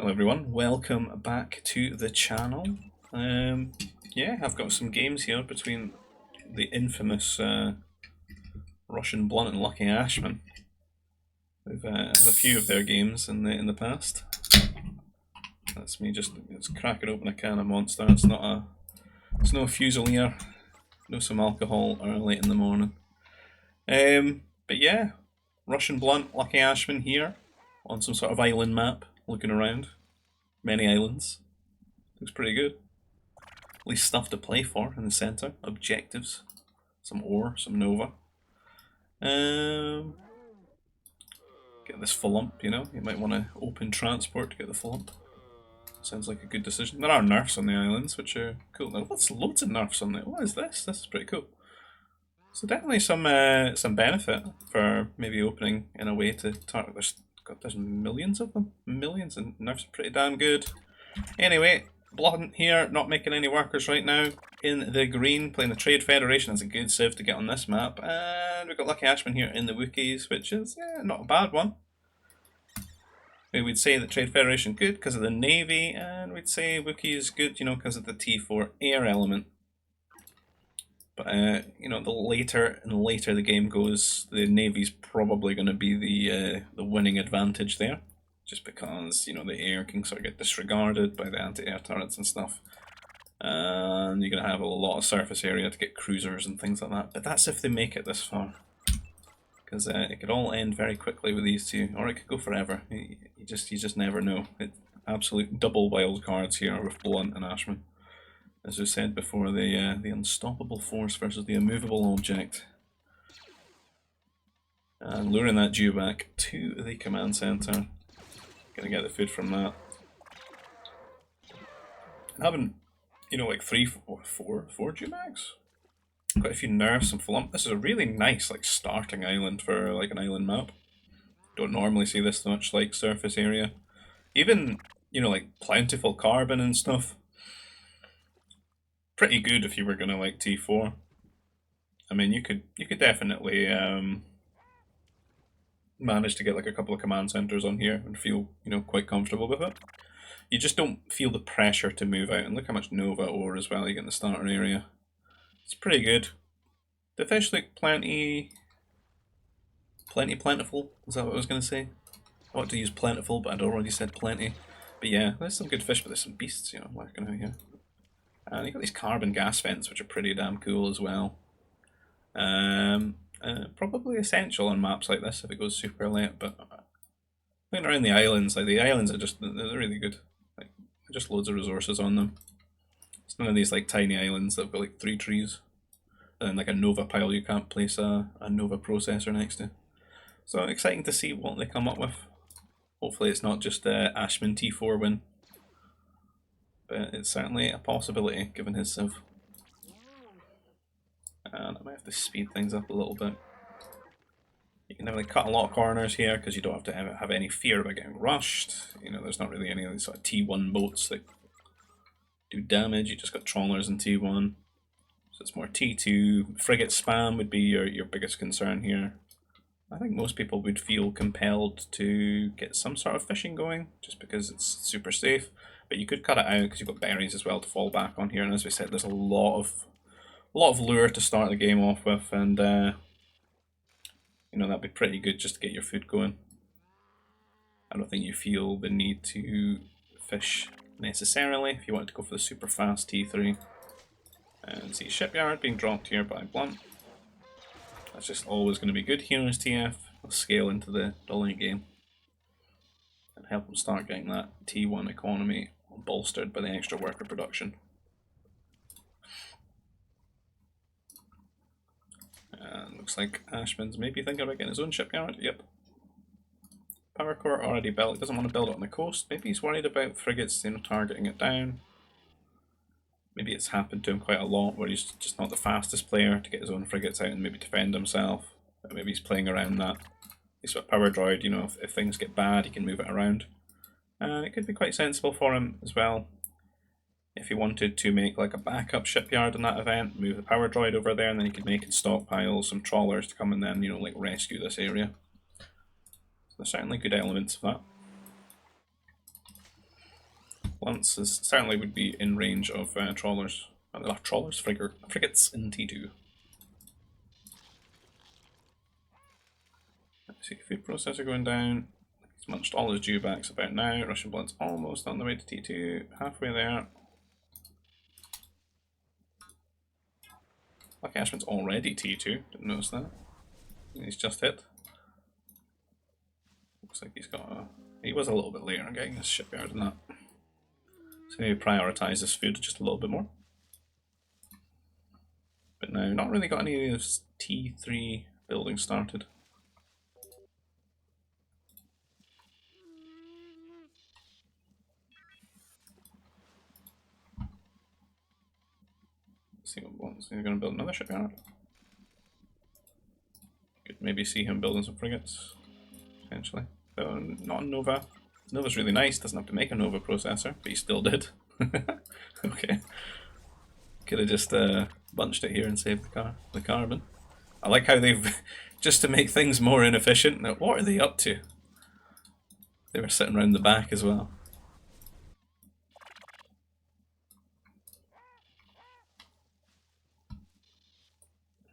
Hello everyone, welcome back to the channel. Yeah, I've got some games here between the infamous Russian Blunt and Lucky Ashman. We've had a few of their games in the past. That's me just cracking open a can of Monster. It's no Fusilier, no some alcohol early in the morning. But yeah, Russian Blunt, Lucky Ashman here on some sort of island map, looking around. Many islands. Looks pretty good. At least stuff to play for in the centre. Objectives. Some ore, some Nova. Get this Flump, you know. You might want to open transport to get the Flump. Sounds like a good decision. There are nerfs on the islands, which are cool. Now, what's loads of nerfs on there? What is this? This is pretty cool. So definitely some benefit for maybe opening in a way to target. There's millions of them. Millions, and nerfs are pretty damn good. Anyway, Blunt here, not making any workers right now. In the green, playing the Trade Federation. That's a good civ to get on this map. And we've got Lucky Ashman here in the Wookiees, which is not a bad one. We'd say that Trade Federation good because of the Navy, and we'd say Wookiees good, you know, because of the T4 air element. But you know, the later the game goes, the Navy's probably going to be the winning advantage there, just because, you know, the air can sort of get disregarded by the anti-air turrets and stuff, and you're going to have a lot of surface area to get cruisers and things like that. But that's if they make it this far, because it could all end very quickly with these two, or it could go forever. You just never know. Absolute double wild cards here with Blunt and Ashman. As we said before, the unstoppable force versus the immovable object. And luring that Jew back to the command center. Gonna get the food from that. And having, you know, like 4 Jew mags. Quite a few nerfs and flump. This is a really nice like starting island for like an island map. Don't normally see this much like surface area. Even, you know, like plentiful carbon and stuff. Pretty good if you were gonna like T4. I mean, you could definitely manage to get like a couple of command centers on here and feel, you know, quite comfortable with it. You just don't feel the pressure to move out, and look how much Nova ore as well you get in the starter area. It's pretty good. The fish look plentiful. Is that what I was gonna say? I want to use plentiful, but I'd already said plenty. But yeah, there's some good fish, but there's some beasts, you know, lurking out here. And you've got these carbon gas vents, which are pretty damn cool as well. Probably essential on maps like this if it goes super late, but looking around the islands, like the islands are just, they're really good. Like, just loads of resources on them. It's none of these like tiny islands that have got like 3 trees. And then like a Nova pile you can't place a Nova processor next to. So exciting to see what they come up with. Hopefully it's not just Ashman T4 win. But it's certainly a possibility given his civ. And I might have to speed things up a little bit. You can definitely cut a lot of corners here because you don't have to have any fear about getting rushed. You know, there's not really any of these sort of T1 boats that do damage. You just got trawlers in T1. So it's more T2. Frigate spam would be your biggest concern here. I think most people would feel compelled to get some sort of fishing going just because it's super safe. But you could cut it out because you've got berries as well to fall back on here. And as we said, there's a lot of lure to start the game off with, and you know, that'd be pretty good just to get your food going. I don't think you feel the need to fish necessarily if you want to go for the super fast T3. And see shipyard being dropped here by Blunt. That's just always going to be good here as TF. We'll scale into the late game and help them start getting that T1 economy bolstered by the extra worker production. And looks like Ashman's maybe thinking about getting his own shipyard. Yep. Power core already built. Doesn't want to build it on the coast. Maybe he's worried about frigates, you know, targeting it down. Maybe it's happened to him quite a lot where he's just not the fastest player to get his own frigates out and maybe defend himself. But maybe he's playing around that. He's got a power droid, you know, if things get bad, he can move it around. And it could be quite sensible for him as well. If he wanted to make like a backup shipyard in that event, move the power droid over there, and then he could make and stockpile some trawlers to come and then, you know, like rescue this area. So there's certainly good elements of that. Blunts is certainly would be in range of trawlers. Trawlers? Frigates in T2. Let's see, food processor going down. He's munched all his dewbacks about now. Russian Blunt's almost on the way to T2. Halfway there. Lucky Ashman's already T2. Didn't notice that. He's just hit. Looks like he's got a... He was a little bit later on getting his shipyard and that. So maybe prioritise his food just a little bit more. But now, not really got any of his T3 building started. Let's see what wants. He's going to build another shipyard. Could maybe see him building some frigates, potentially. Though not a Nova. Nova's really nice, doesn't have to make a Nova processor, but he still did. Okay. Could have just bunched it here and saved the carbon. I like how they've, just to make things more inefficient, now what are they up to? They were sitting around the back as well.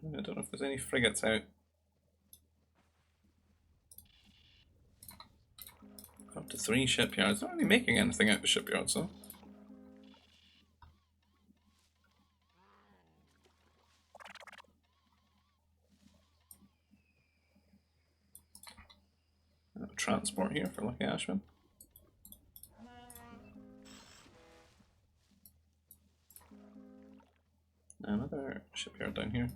I don't know if there's any frigates out. Up to 3 shipyards. Not really making anything out of the shipyards though. Transport here for Lucky Ashman. Another shipyard down here.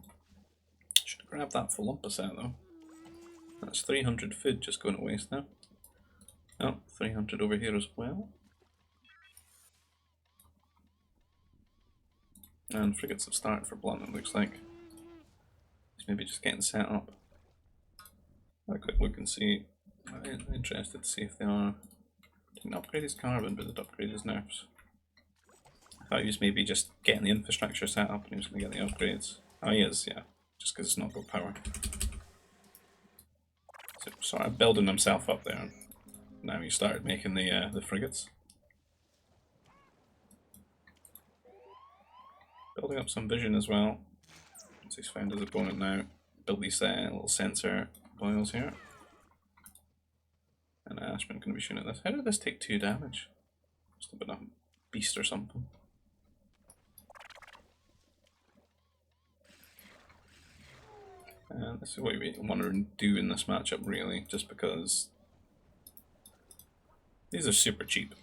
Should have grabbed that Philumpa set though. That's 300 food just going to waste now. Oh, 300 over here as well. And frigates have started for Blunt, it looks like. He's maybe just getting set up. Have a quick look and see. I'm interested to see if they are. Didn't upgrade his carbon, but did upgrade his nerfs. I thought he was maybe just getting the infrastructure set up and he was going to get the upgrades. Oh, he is, yeah. Just because it's not got power. So, sort of building himself up there. Now he started making the frigates. Building up some vision as well. Once he's found his opponent now. Build these little sensor boils here. And Ashman can be shooting at this. How did this take 2 damage? Must have been a beast or something. And this is what we want to do in this matchup really, just because these are super cheap.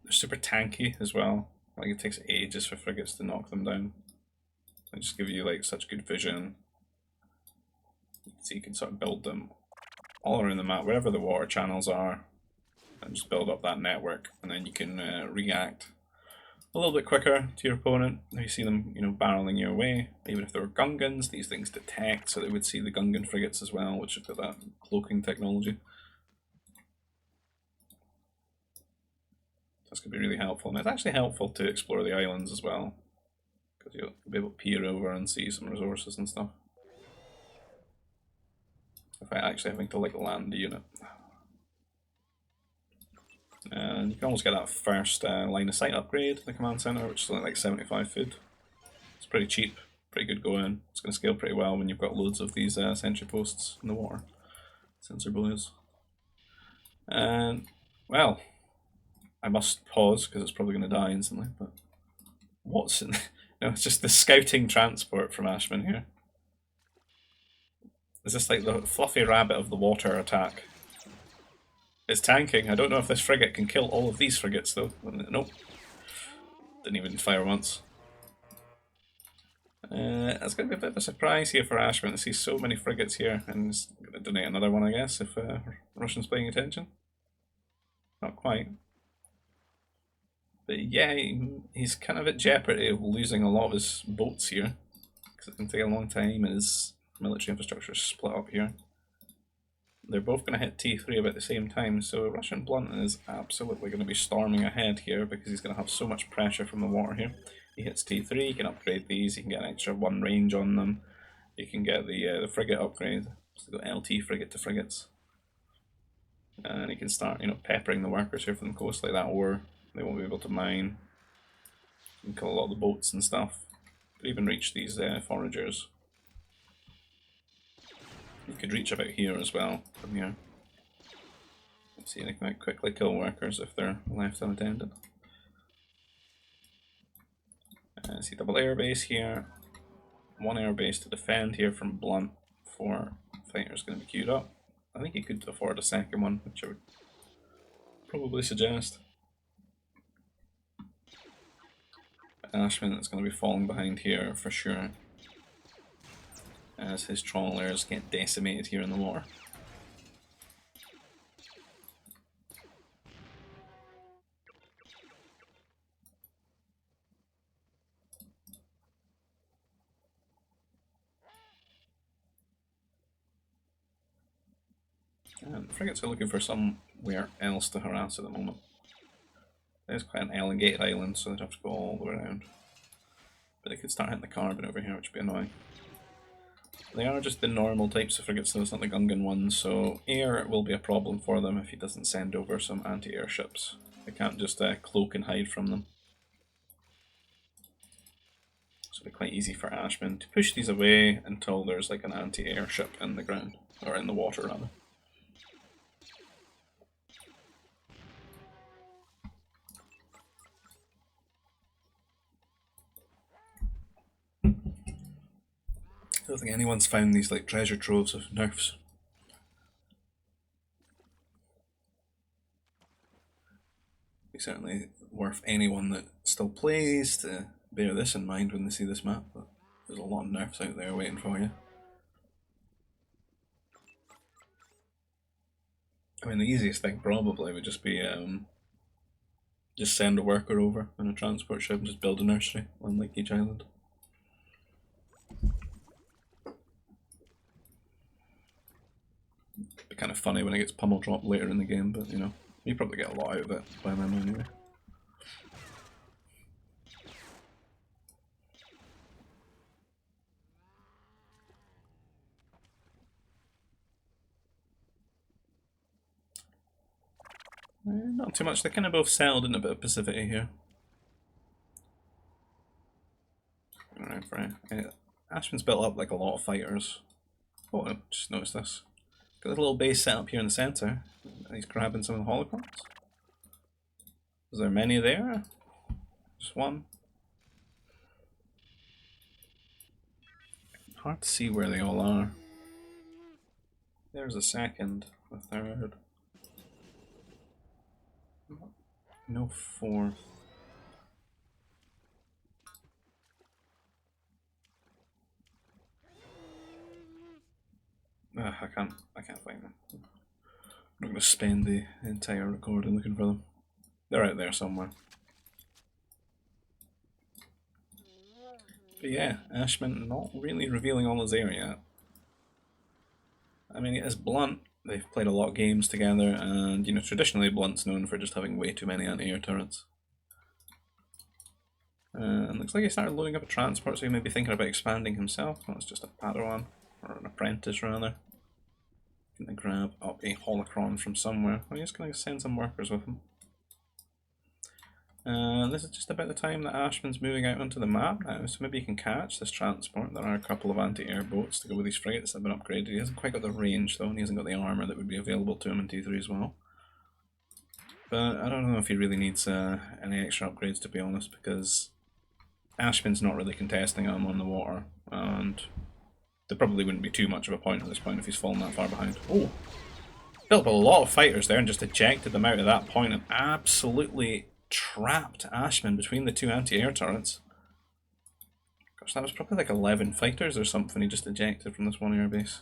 They're super tanky as well. Like it takes ages for frigates to knock them down. They just give you like such good vision. So you can sort of build them all around the map, wherever the water channels are, and just build up that network, and then you can react a little bit quicker to your opponent. If you see them, you know, barreling your way, even if they were Gungans, these things detect, so they would see the Gungan frigates as well, which have got that cloaking technology. That's going to be really helpful, and it's actually helpful to explore the islands as well, because you'll be able to peer over and see some resources and stuff. Without actually having to like land the unit. And you can almost get that first line of sight upgrade in the command center, which is only like 75 food. It's pretty cheap, pretty good going. It's going to scale pretty well when you've got loads of these sentry posts in the water. Sensor buoys. And, well, I must pause because it's probably going to die instantly, but what's in... No, it's just the scouting transport from Ashman here. Is this like the fluffy rabbit of the water attack? It's tanking. I don't know if this frigate can kill all of these frigates though. Nope. Didn't even fire once. It's going to be a bit of a surprise here for Ashman to see so many frigates here, and he's going to donate another one, I guess, if Russian's paying attention. Not quite. But yeah, he's kind of at jeopardy of losing a lot of his boats here, because it's going to take a long time. His military infrastructure is split up here. They're both going to hit T3 about the same time, so Russian Blunt is absolutely going to be storming ahead here because he's going to have so much pressure from the water here. He hits T3, you can upgrade these, you can get an extra 1 range on them, you can get the frigate upgrade, so go LT frigate to frigates. And you can start, you know, peppering the workers here from the coast like that ore. They won't be able to mine and kill a lot of the boats and stuff. But even reach these foragers. You could reach about here as well from here. Let's see, they can quickly kill workers if they're left unattended. See, double airbase here. One airbase to defend here from Blunt. 4 fighters going to be queued up. I think he could afford a second one, which I would probably suggest. Ashman is going to be falling behind here for sure, as his trawlers get decimated here in the water. And frigates are looking for somewhere else to harass at the moment. There's quite an elongated island, so they'd have to go all the way around. But they could start hitting the carbon over here, which would be annoying. They are just the normal types of frigates, so it's not the Gungan ones, so air will be a problem for them if he doesn't send over some anti-air ships. They can't just cloak and hide from them. So it'll be quite easy for Ashman to push these away until there's like an anti-air ship in the ground, or in the water rather. I don't think anyone's found these like treasure troves of nerfs. It's certainly worth anyone that still plays to bear this in mind when they see this map, but there's a lot of nerfs out there waiting for you. I mean, the easiest thing probably would just be just send a worker over in a transport ship and just build a nursery on like each island. It'd be kind of funny when it gets pummel dropped later in the game, but you know, you probably get a lot out of it by then anyway. Not too much, they're kind of both settled in a bit of passivity here. Alright, right. Ashman's built up like a lot of fighters. Oh, I just noticed this. Got a little base set up here in the centre. He's grabbing some of the holocrons. Is there many there? Just one? Hard to see where they all are. There's a second, a third. No fourth. I can't find them. I'm not going to spend the entire recording looking for them. They're out there somewhere. But yeah, Ashman not really revealing all his air yet. I mean, it is Blunt. They've played a lot of games together, and you know, traditionally Blunt's known for just having way too many anti-air turrets. And looks like he started loading up a transport, so he may be thinking about expanding himself. Well, it's just a Padawan, or an apprentice rather. Gonna grab up a holocron from somewhere. I'm just gonna send some workers with him. This is just about the time that Ashman's moving out onto the map now, so maybe he can catch this transport. There are a couple of anti-air boats to go with these frigates that have been upgraded. He hasn't quite got the range though, and he hasn't got the armour that would be available to him in T3 as well. But I don't know if he really needs any extra upgrades, to be honest, because Ashman's not really contesting him on the water, and there probably wouldn't be too much of a point at this point if he's fallen that far behind. Oh! Built up a lot of fighters there and just ejected them out at that point and absolutely trapped Ashman between the two anti-air turrets. Gosh, that was probably like 11 fighters or something he just ejected from this one airbase.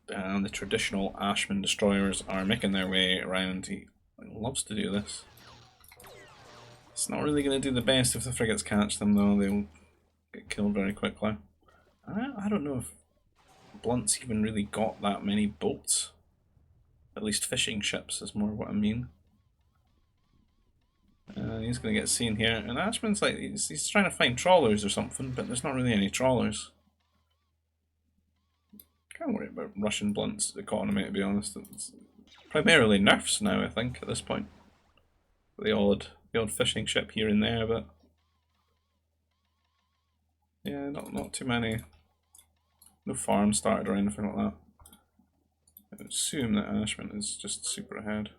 And the traditional Ashman destroyers are making their way around. He loves to do this. It's not really going to do the best if the frigates catch them though, they'll get killed very quickly. I don't know if Blunt's even really got that many boats. At least fishing ships is more what I mean. He's going to get seen here, and Ashman's like, he's trying to find trawlers or something, but there's not really any trawlers. Can't worry about Russian Blunt's economy, to be honest. primarily nerfs now, I think, at this point. The odd fishing ship here and there, but yeah, not too many. No farm started or anything like that. I would assume that Ashman is just super ahead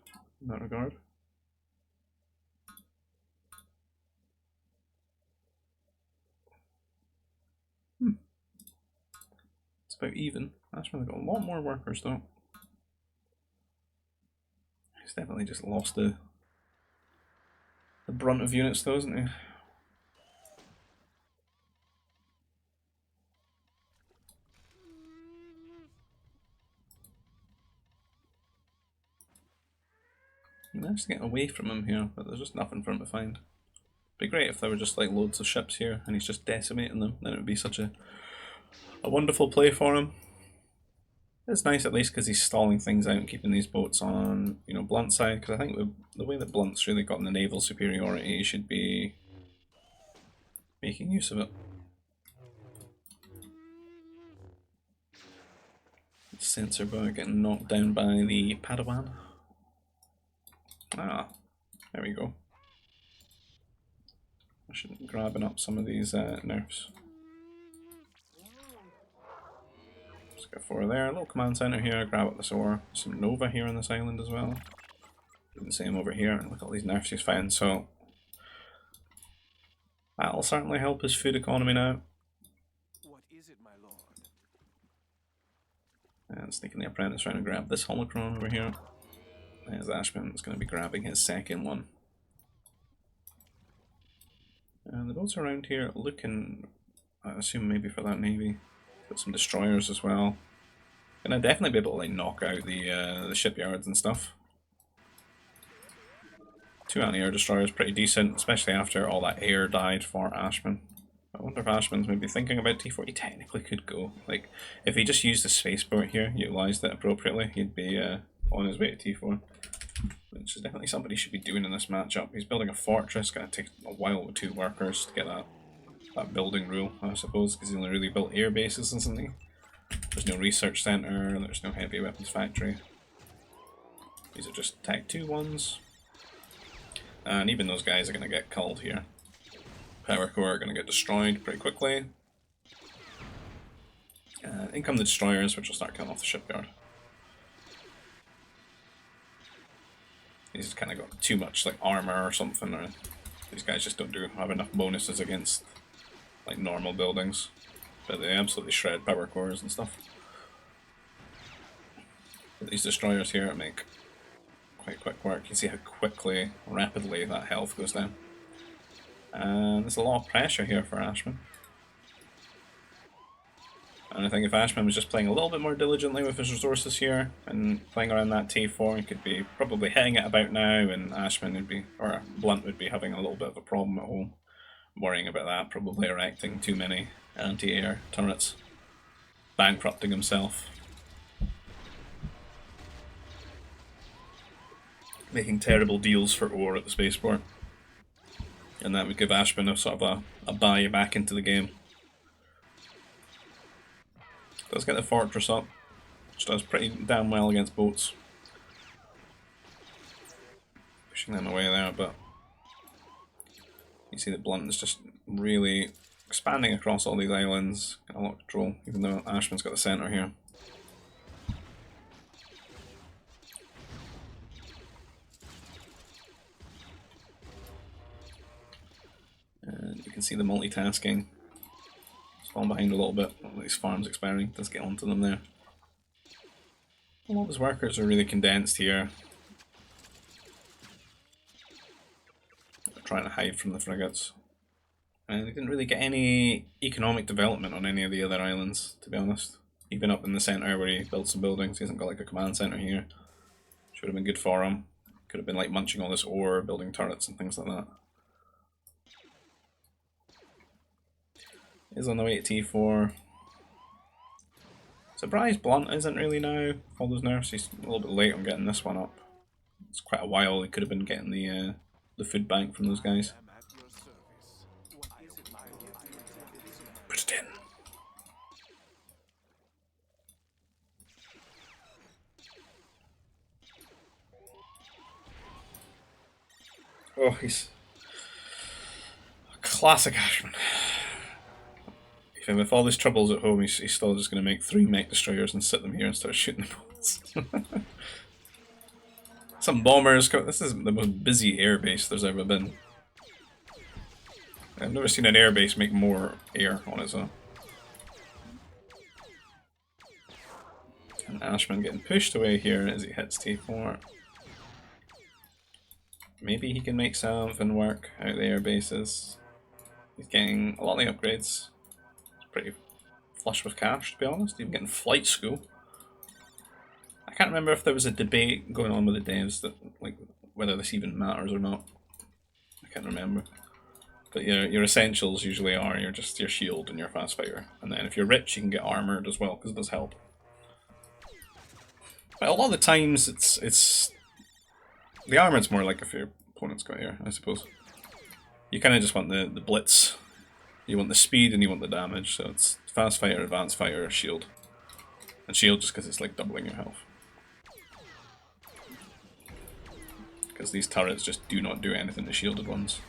in that regard. It's about even. Ashman has got a lot more workers though. He's definitely just lost the brunt of units though, isn't he? He managed to get away from him here, but there's just nothing for him to find. It'd be great if there were just like loads of ships here and he's just decimating them. Then it would be such a wonderful play for him. It's nice at least because he's stalling things out and keeping these boats on, you know, Blunt's side. Because I think the way that Blunt's really gotten the naval superiority, he should be making use of it. Sensor boat getting knocked down by the Padawan. Ah, there we go. I should be grabbing up some of these nerfs. Let's get 4 there. A little command center here. Grab up this ore. Some Nova here on this island as well. Do the same over here. Look at all these nerfs he's found. So that'll certainly help his food economy now. What is it, my lord? And sneaking the apprentice around and grab this holocron over here. There's Ashman. Is going to be grabbing his second one. And the boats around here looking, I assume maybe for that navy. Got some destroyers as well. Gonna definitely be able to like knock out the shipyards and stuff. 2 anti-air destroyers pretty decent, especially after all that air died for Ashman. I wonder if Ashman's maybe thinking about T4. He technically could go. Like, if he just used the spaceport here, utilised it appropriately, he'd be on his way to T4. Which is definitely something he should be doing in this matchup. He's building a fortress, gonna take a while with 2 workers to get that building rule, I suppose, because he only really built air bases, isn't he? There's no research centre, there's no heavy weapons factory. These are just Tech 2 ones. And even those guys are going to get culled here. Power core are going to get destroyed pretty quickly. In come the destroyers, which will start killing off the shipyard. These kind of got too much like armor or something, or these guys just don't have enough bonuses against like normal buildings. But they absolutely shred power cores and stuff. But these destroyers here make quite quick work. You see how quickly, rapidly that health goes down. And there's a lot of pressure here for Ashman. And I think if Ashman was just playing a little bit more diligently with his resources here and playing around that T4, he could be probably hitting it about now, and Ashman would be, or Blunt would be having a little bit of a problem at home, worrying about that, probably erecting too many anti-air turrets, bankrupting himself, making terrible deals for ore at the spaceport, and that would give Ashman a sort of a buy back into the game. Does get the fortress up, which does pretty damn well against boats. Pushing them away there, but you see that Blunt is just really expanding across all these islands, got a lot of control, even though Ashman's got the centre here. And you can see the multitasking. It's falling behind a little bit, all these farms expiring, does get onto them there. All of his workers are really condensed here. They're trying to hide from the frigates. And he didn't really get any economic development on any of the other islands, to be honest. Even up in the centre where he built some buildings, he hasn't got like a command centre here. Should have been good for him. Could have been like munching all this ore, building turrets and things like that. He's on the way to T4. Surprised Blunt isn't really now. All those nerfs, he's a little bit late on getting this one up. It's quite a while. He could have been getting the food bank from those guys. Put it in. Oh, he's a classic Ashman. Even with all these troubles at home, he's still just going to make 3 mech destroyers and sit them here and start shooting the bolts. Some bombers. This is the most busy airbase there's ever been. I've never seen an airbase make more air on its own. And Ashman getting pushed away here as he hits T4. Maybe he can make something work out of the air bases. He's getting a lot of the upgrades. It's pretty flush with cash, to be honest. Even getting flight school. I can't remember if there was a debate going on with the devs that, like, whether this even matters or not. I can't remember. But your essentials usually are your shield and your fast fighter, and then if you're rich, you can get armored as well because it does help. But a lot of the times, it's the armored's more like if your opponent's got here, I suppose. You kind of just want the blitz. You want the speed and you want the damage. So it's fast fighter, advanced fighter, shield, and shield just because it's like doubling your health. Because these turrets just do not do anything to shielded ones.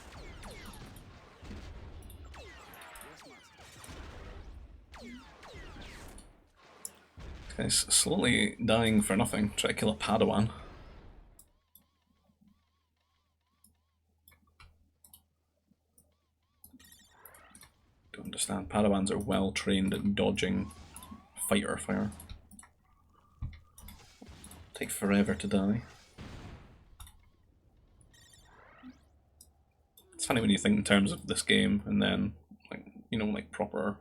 He's slowly dying for nothing. Try to kill a Padawan. Don't understand. Padawans are well trained at dodging fighter fire. Take forever to die. It's funny when you think in terms of this game, and then, like, you know, like proper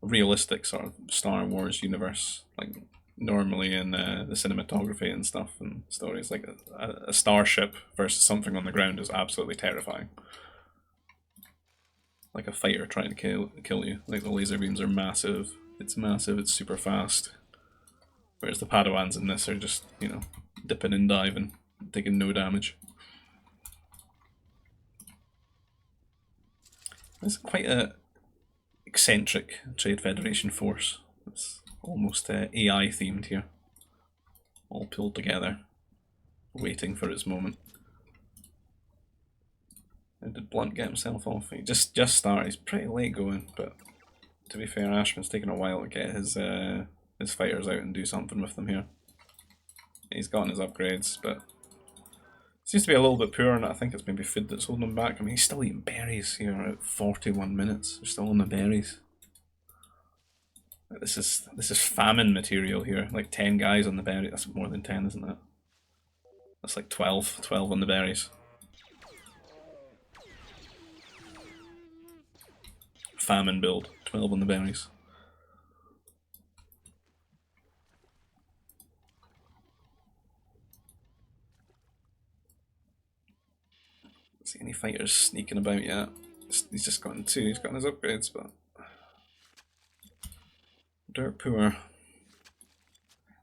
realistic sort of Star Wars universe, like normally in the cinematography and stuff and stories, like a starship versus something on the ground is absolutely terrifying. Like a fighter trying to kill you. Like the laser beams are massive. It's massive. It's super fast. Whereas the Padawans in this are just, you know, dipping and diving, taking no damage. It's quite a eccentric Trade Federation force. It's almost AI themed here. All pulled together, waiting for its moment. How did Blunt get himself off? He just started. He's pretty late going, but to be fair, Ashman's taken a while to get his fighters out and do something with them here. He's gotten his upgrades, but seems to be a little bit poor, and I think it's maybe food that's holding him back. I mean, he's still eating berries here at 41 minutes. They're still on the berries. This is famine material here. Like 10 guys on the berries. That's more than 10, isn't it? That's like 12 on the berries. Famine build. 12 on the berries. See any fighters sneaking about yet? He's just gotten 2. He's gotten his upgrades, but dirt poor.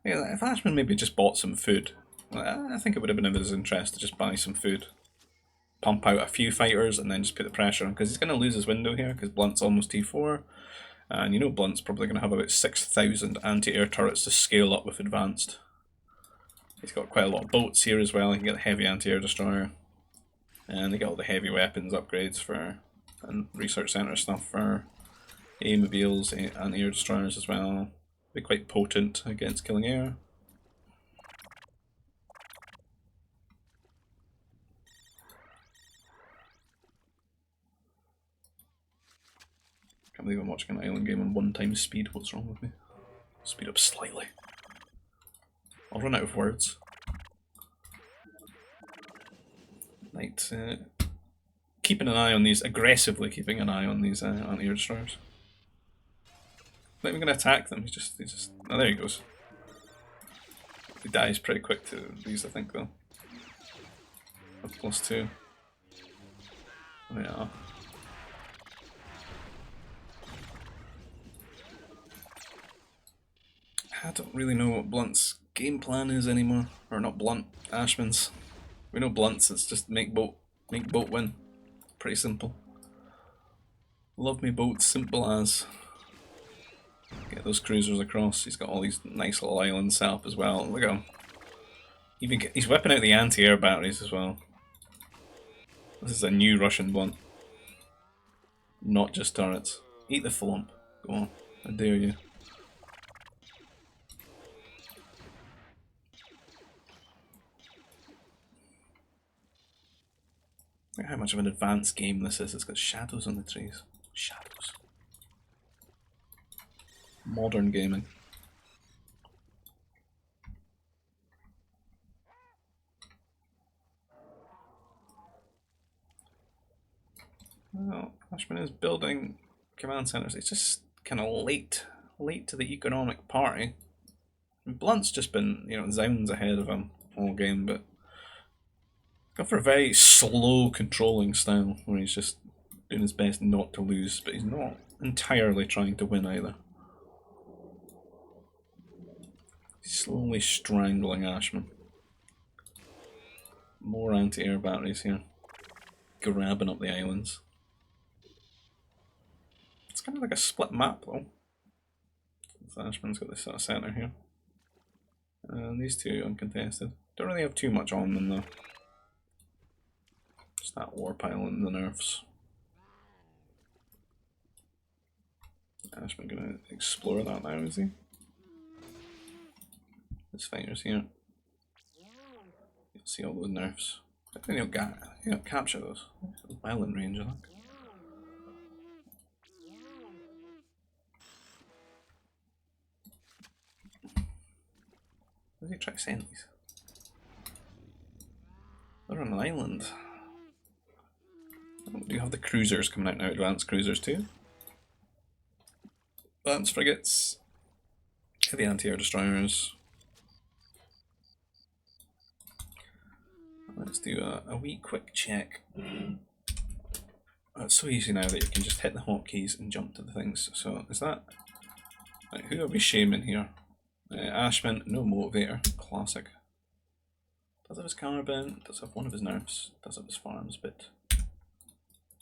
Yeah, if Ashman maybe just bought some food, I think it would have been in his interest to just buy some food, pump out a few fighters, and then just put the pressure on, because he's going to lose his window here because Blunt's almost T4, and you know Blunt's probably going to have about 6,000 anti-air turrets to scale up with advanced. He's got quite a lot of boats here as well. He can get a heavy anti-air destroyer. And they get all the heavy weapons upgrades for, and research center stuff for Immobiles and air destroyers as well. Be quite potent against killing air. Can't believe I'm watching an island game on 1x speed. What's wrong with me? Speed up slightly. I'll run out of words. Right, keeping an eye on these, aggressively keeping an eye on these anti-air destroyers. Not even going to attack them, he's just, oh there he goes. He dies pretty quick to these, I think, though. +2. Yeah. I don't really know what Blunt's game plan is anymore. Or not Blunt, Ashman's. We know Blunt's, it's just make boat win. Pretty simple. Love me boats, simple as. Get those cruisers across. He's got all these nice little islands set up as well. Look at him. He's whipping out the anti-air batteries as well. This is a new Russian blunt. Not just turrets. Eat the flump. Go on. I dare you. Look how much of an advanced game this is. It's got shadows on the trees. Shadows. Modern gaming. Well, Ashman is building command centers. It's just kind of late to the economic party. And Blunt's just been, zounds ahead of him all game, but gone for a very slow controlling style where he's just doing his best not to lose, but he's not entirely trying to win either. He's slowly strangling Ashman. More anti-air batteries here. Grabbing up the islands. It's kind of like a split map though. Ashman's got this sort of centre here. And these two uncontested. Don't really have too much on them though. Just that war pile and the nerfs. Ashman gonna explore that now, is he? His fighters here. You'll see all those nerfs. I think he'll capture those. Well in range, I think. Where did he try to send these? They're on an island. Oh, do you have the cruisers coming out now? Advanced cruisers too? Advanced frigates. Heavy anti-air destroyers. Let's do a wee quick check. It's so easy now that you can just hit the hotkeys and jump to the things. So is that... Right, who are we shaming here? Ashman, no motivator. Classic. Does have his carbine, does have one of his nerfs, does have his farms, but...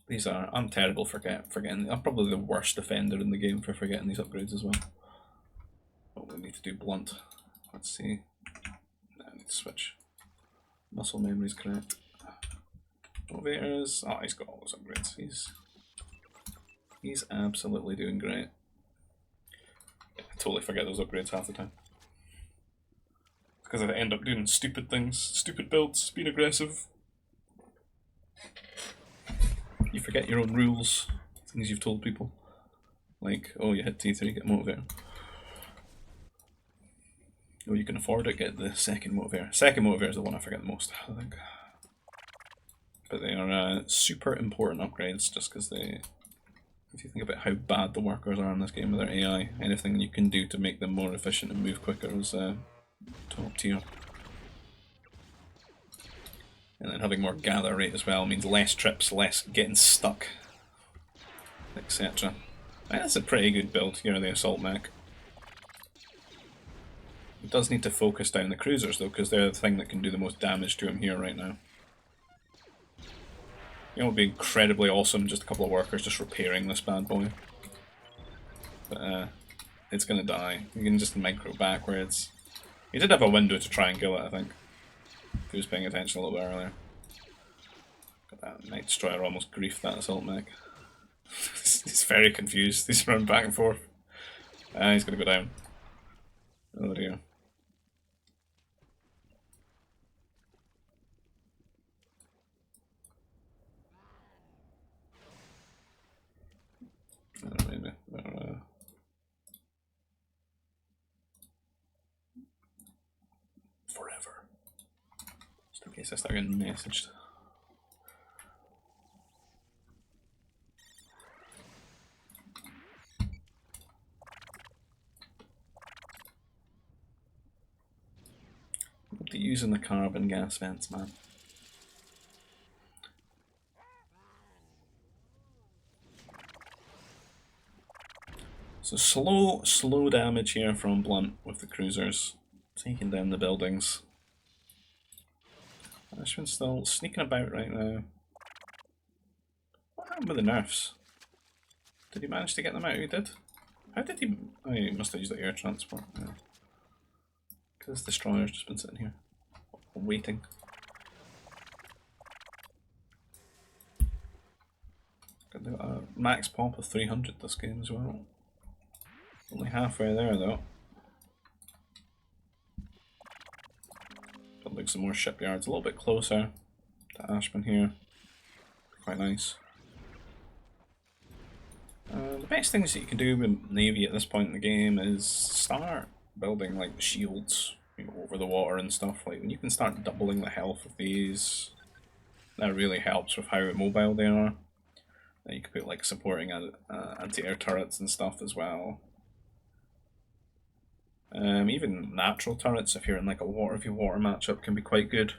These are... I'm terrible for forgetting. I'm probably the worst offender in the game for forgetting these upgrades as well. Oh, we need to do blunt. Let's see. No, I need to switch. Muscle memory's correct. Motivators. Oh, he's got all those upgrades. He's absolutely doing great. I totally forget those upgrades half the time. Because I end up doing stupid things, stupid builds, being aggressive. You forget your own rules, things you've told people. Like, oh, you hit T3, get motivator. Oh, you can afford it, get the second motivator. Second motivator is the one I forget the most, I think. But they are super important upgrades, just because they... If you think about how bad the workers are in this game with their AI, anything you can do to make them more efficient and move quicker is top tier. And then having more gather rate as well means less trips, less getting stuck, etc. That's a pretty good build here, the assault mech. It does need to focus down the cruisers though, because they're the thing that can do the most damage to him here right now. You know, it would be incredibly awesome, just a couple of workers just repairing this bad boy. But it's gonna die. You can just micro backwards. He did have a window to try and kill it, I think. If he was paying attention a little bit earlier. Got that Night Destroyer almost griefed that assault mech. He's very confused. He's running back and forth. He's gonna go down. Oh dear. Maybe. Forever. Just in case I start getting messaged. We'll be using the carbon gas vents, man. So slow damage here from Blunt with the cruisers, taking down the buildings. Ashman's still sneaking about right now. What happened with the nerfs? Did he manage to get them out? He did. How did he... Oh, he must have used the air transport. Yeah. Because this destroyer's just been sitting here, waiting. They've got a max pop of 300 this game as well. Only halfway there though. Building some more shipyards a little bit closer to Ashman here. Quite nice. The best things that you can do with Navy at this point in the game is start building like shields, you know, over the water and stuff. Like when you can start doubling the health of these, that really helps with how immobile they are. And you can put like supporting anti-air turrets and stuff as well. Even natural turrets, if you're in like a water v water matchup, can be quite good.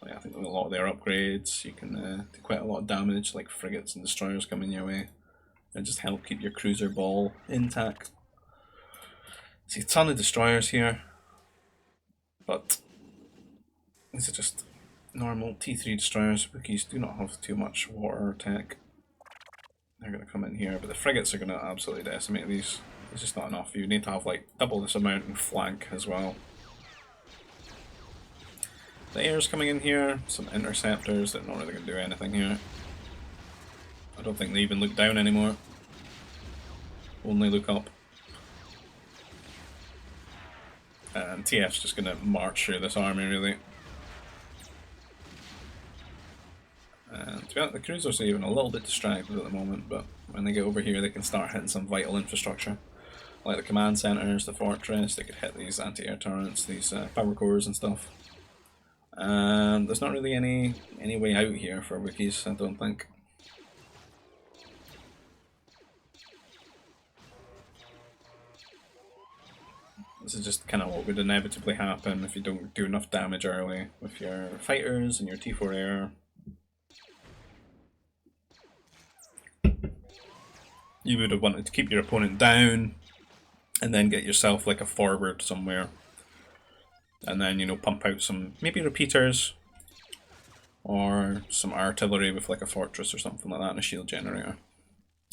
Like, I think with a lot of their upgrades, you can do quite a lot of damage, like frigates and destroyers coming your way, and just help keep your cruiser ball intact. See a ton of destroyers here, but these are just normal T3 destroyers. Wookiees do not have too much water tech. They're going to come in here, but the frigates are going to absolutely decimate these. It's just not enough. You need to have like double this amount in flank as well. The air's coming in here, some interceptors that are not really going to do anything here. I don't think they even look down anymore. Only look up. And TF's just going to march through this army really. And to be honest, the cruisers are even a little bit distracted at the moment, but when they get over here they can start hitting some vital infrastructure. Like the command centers, the fortress, they could hit these anti-air turrets, these power cores and stuff. And there's not really any way out here for Wookiees, I don't think. This is just kind of what would inevitably happen if you don't do enough damage early with your fighters and your T4 air. You would have wanted to keep your opponent down and then get yourself like a forward somewhere. And then, you know, pump out some, maybe repeaters, or some artillery with like a fortress or something like that and a shield generator.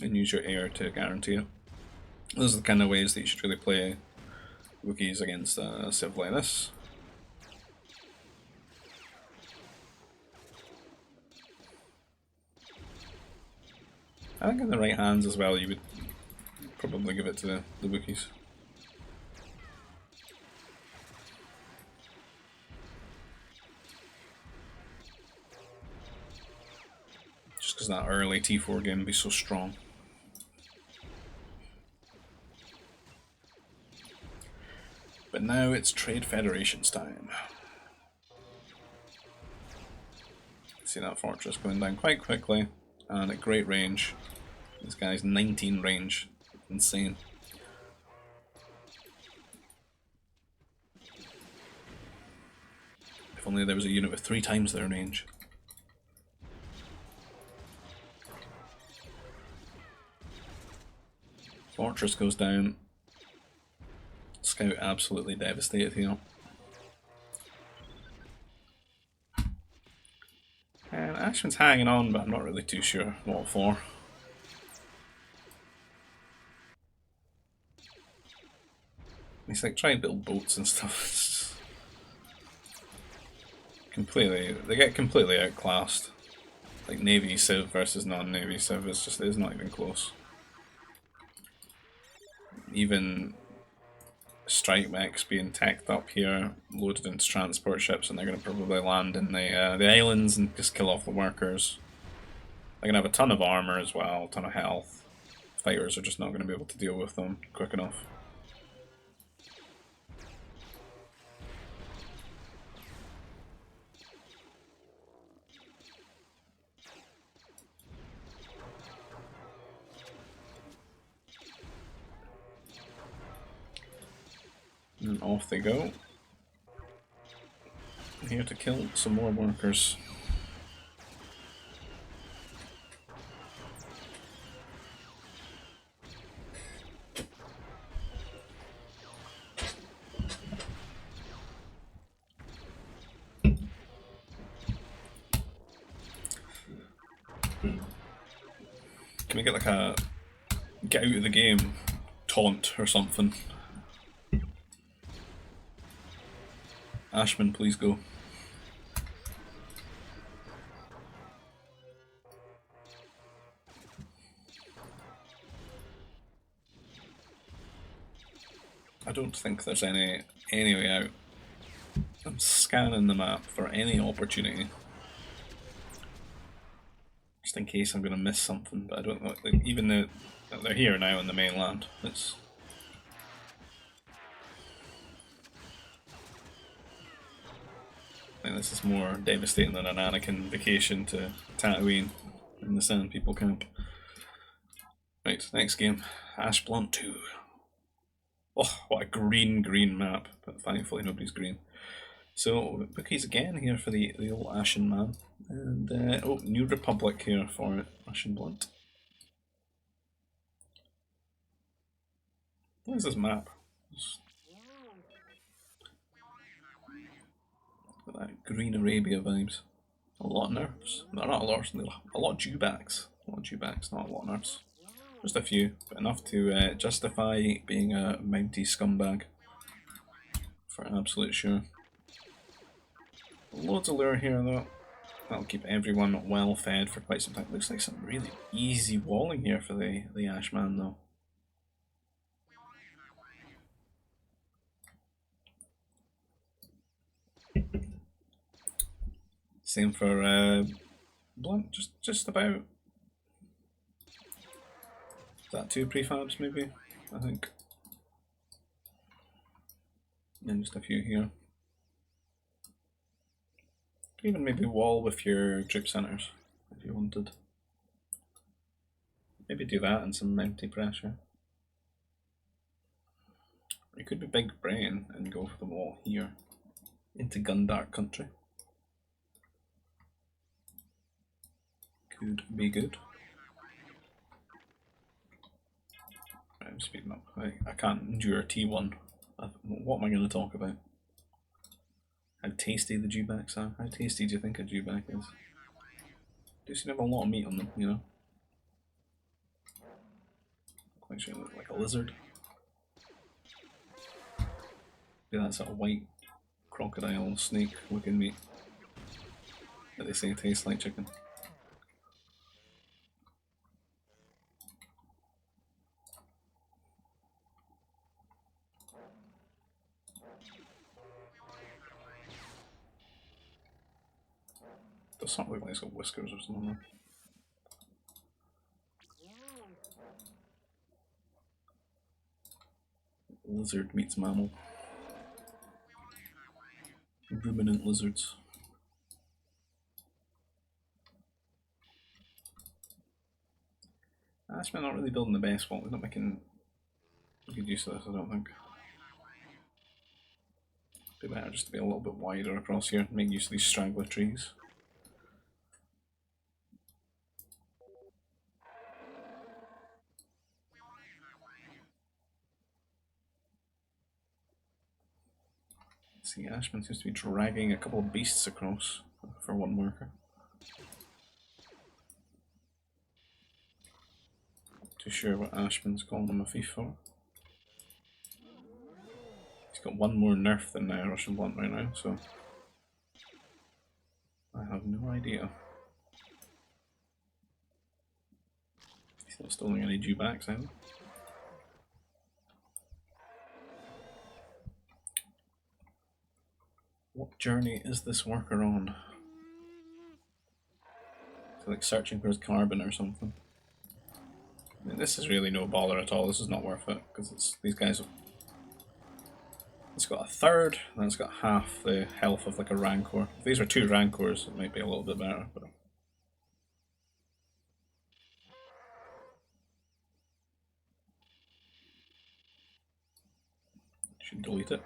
And use your air to guarantee it. Those are the kind of ways that you should really play Wookiees against a civ like this. I think in the right hands as well, you would probably give it to the Wookiees. Just because that early T4 game would be so strong. But now it's Trade Federation's time. See that fortress going down quite quickly and at great range. This guy's 19 range. Insane. If only there was a unit with 3 times their range. Fortress goes down. Scout absolutely devastated here. And Ashman's hanging on, but I'm not really too sure what for. He's like trying to build boats and stuff. It's just completely, they get completely outclassed. Like Navy Civ versus non-Navy Civ is not even close. Even strike mechs being teched up here, loaded into transport ships, and they're going to probably land in the islands and just kill off the workers. They're going to have a ton of armor as well, a ton of health. Fighters are just not going to be able to deal with them quick enough. And off they go. Here to kill some more workers. Can we get like a get out of the game taunt or something? Ashman, please go. don't think there's any way out. I'm scanning the map for any opportunity, just in case I'm going to miss something. But I don't know. Like, even though they're here now in the mainland, it's. I think this is more devastating than an Anakin vacation to Tatooine in the Sand People camp. Right, next game, Ash Blunt 2. Oh, what a green map, but thankfully nobody's green. So, bookies again here for the old Ashen Man. And, oh, New Republic here for Ashen Blunt. What is this map? Got that Green Arabia vibes. A lot of nerfs. No, not a lot of dewbacks. A lot of dewbacks, not a lot of nerfs. Just a few, but enough to justify being a mounty scumbag. For absolute sure. Loads of lure here though. That'll keep everyone well fed for quite some time. Looks like some really easy walling here for the Ashman though. Same for Blunt, just about. Is that 2 prefabs maybe? I think. And just a few here. Even maybe wall with your troop centres if you wanted. Maybe do that and some empty pressure. Or you could be big brain and go for the wall here into Gundark country. Could be good. Right, I'm speeding up. I can't endure T1. What am I going to talk about? How tasty the dewbacks are. How tasty do you think a dewback is? Do seem to have a lot of meat on them, you know? Quite sure they look like a lizard. Yeah, that sort of white crocodile snake looking meat that they say tastes like chicken. Does not look like it's got whiskers or something. Lizard meets mammal. Ruminant lizards. Ashman not really building the best wall. We're not making good use of this, I don't think. Be better just to be a little bit wider across here and make use of these straggler trees. See, Ashman seems to be dragging a couple of beasts across for one worker. Not too sure what Ashman's calling him a thief for. He's got one more nerf than Russian Blunt right now, so I have no idea. He's not stealing any dewbacks either. What journey is this worker on? Is he like searching for his carbon or something? I mean, this is really no baller at all. This is not worth it because it's these guys. It's got a third, and it's got half the health of like a rancor. If these are 2 rancors, it might be a little bit better. But should delete it.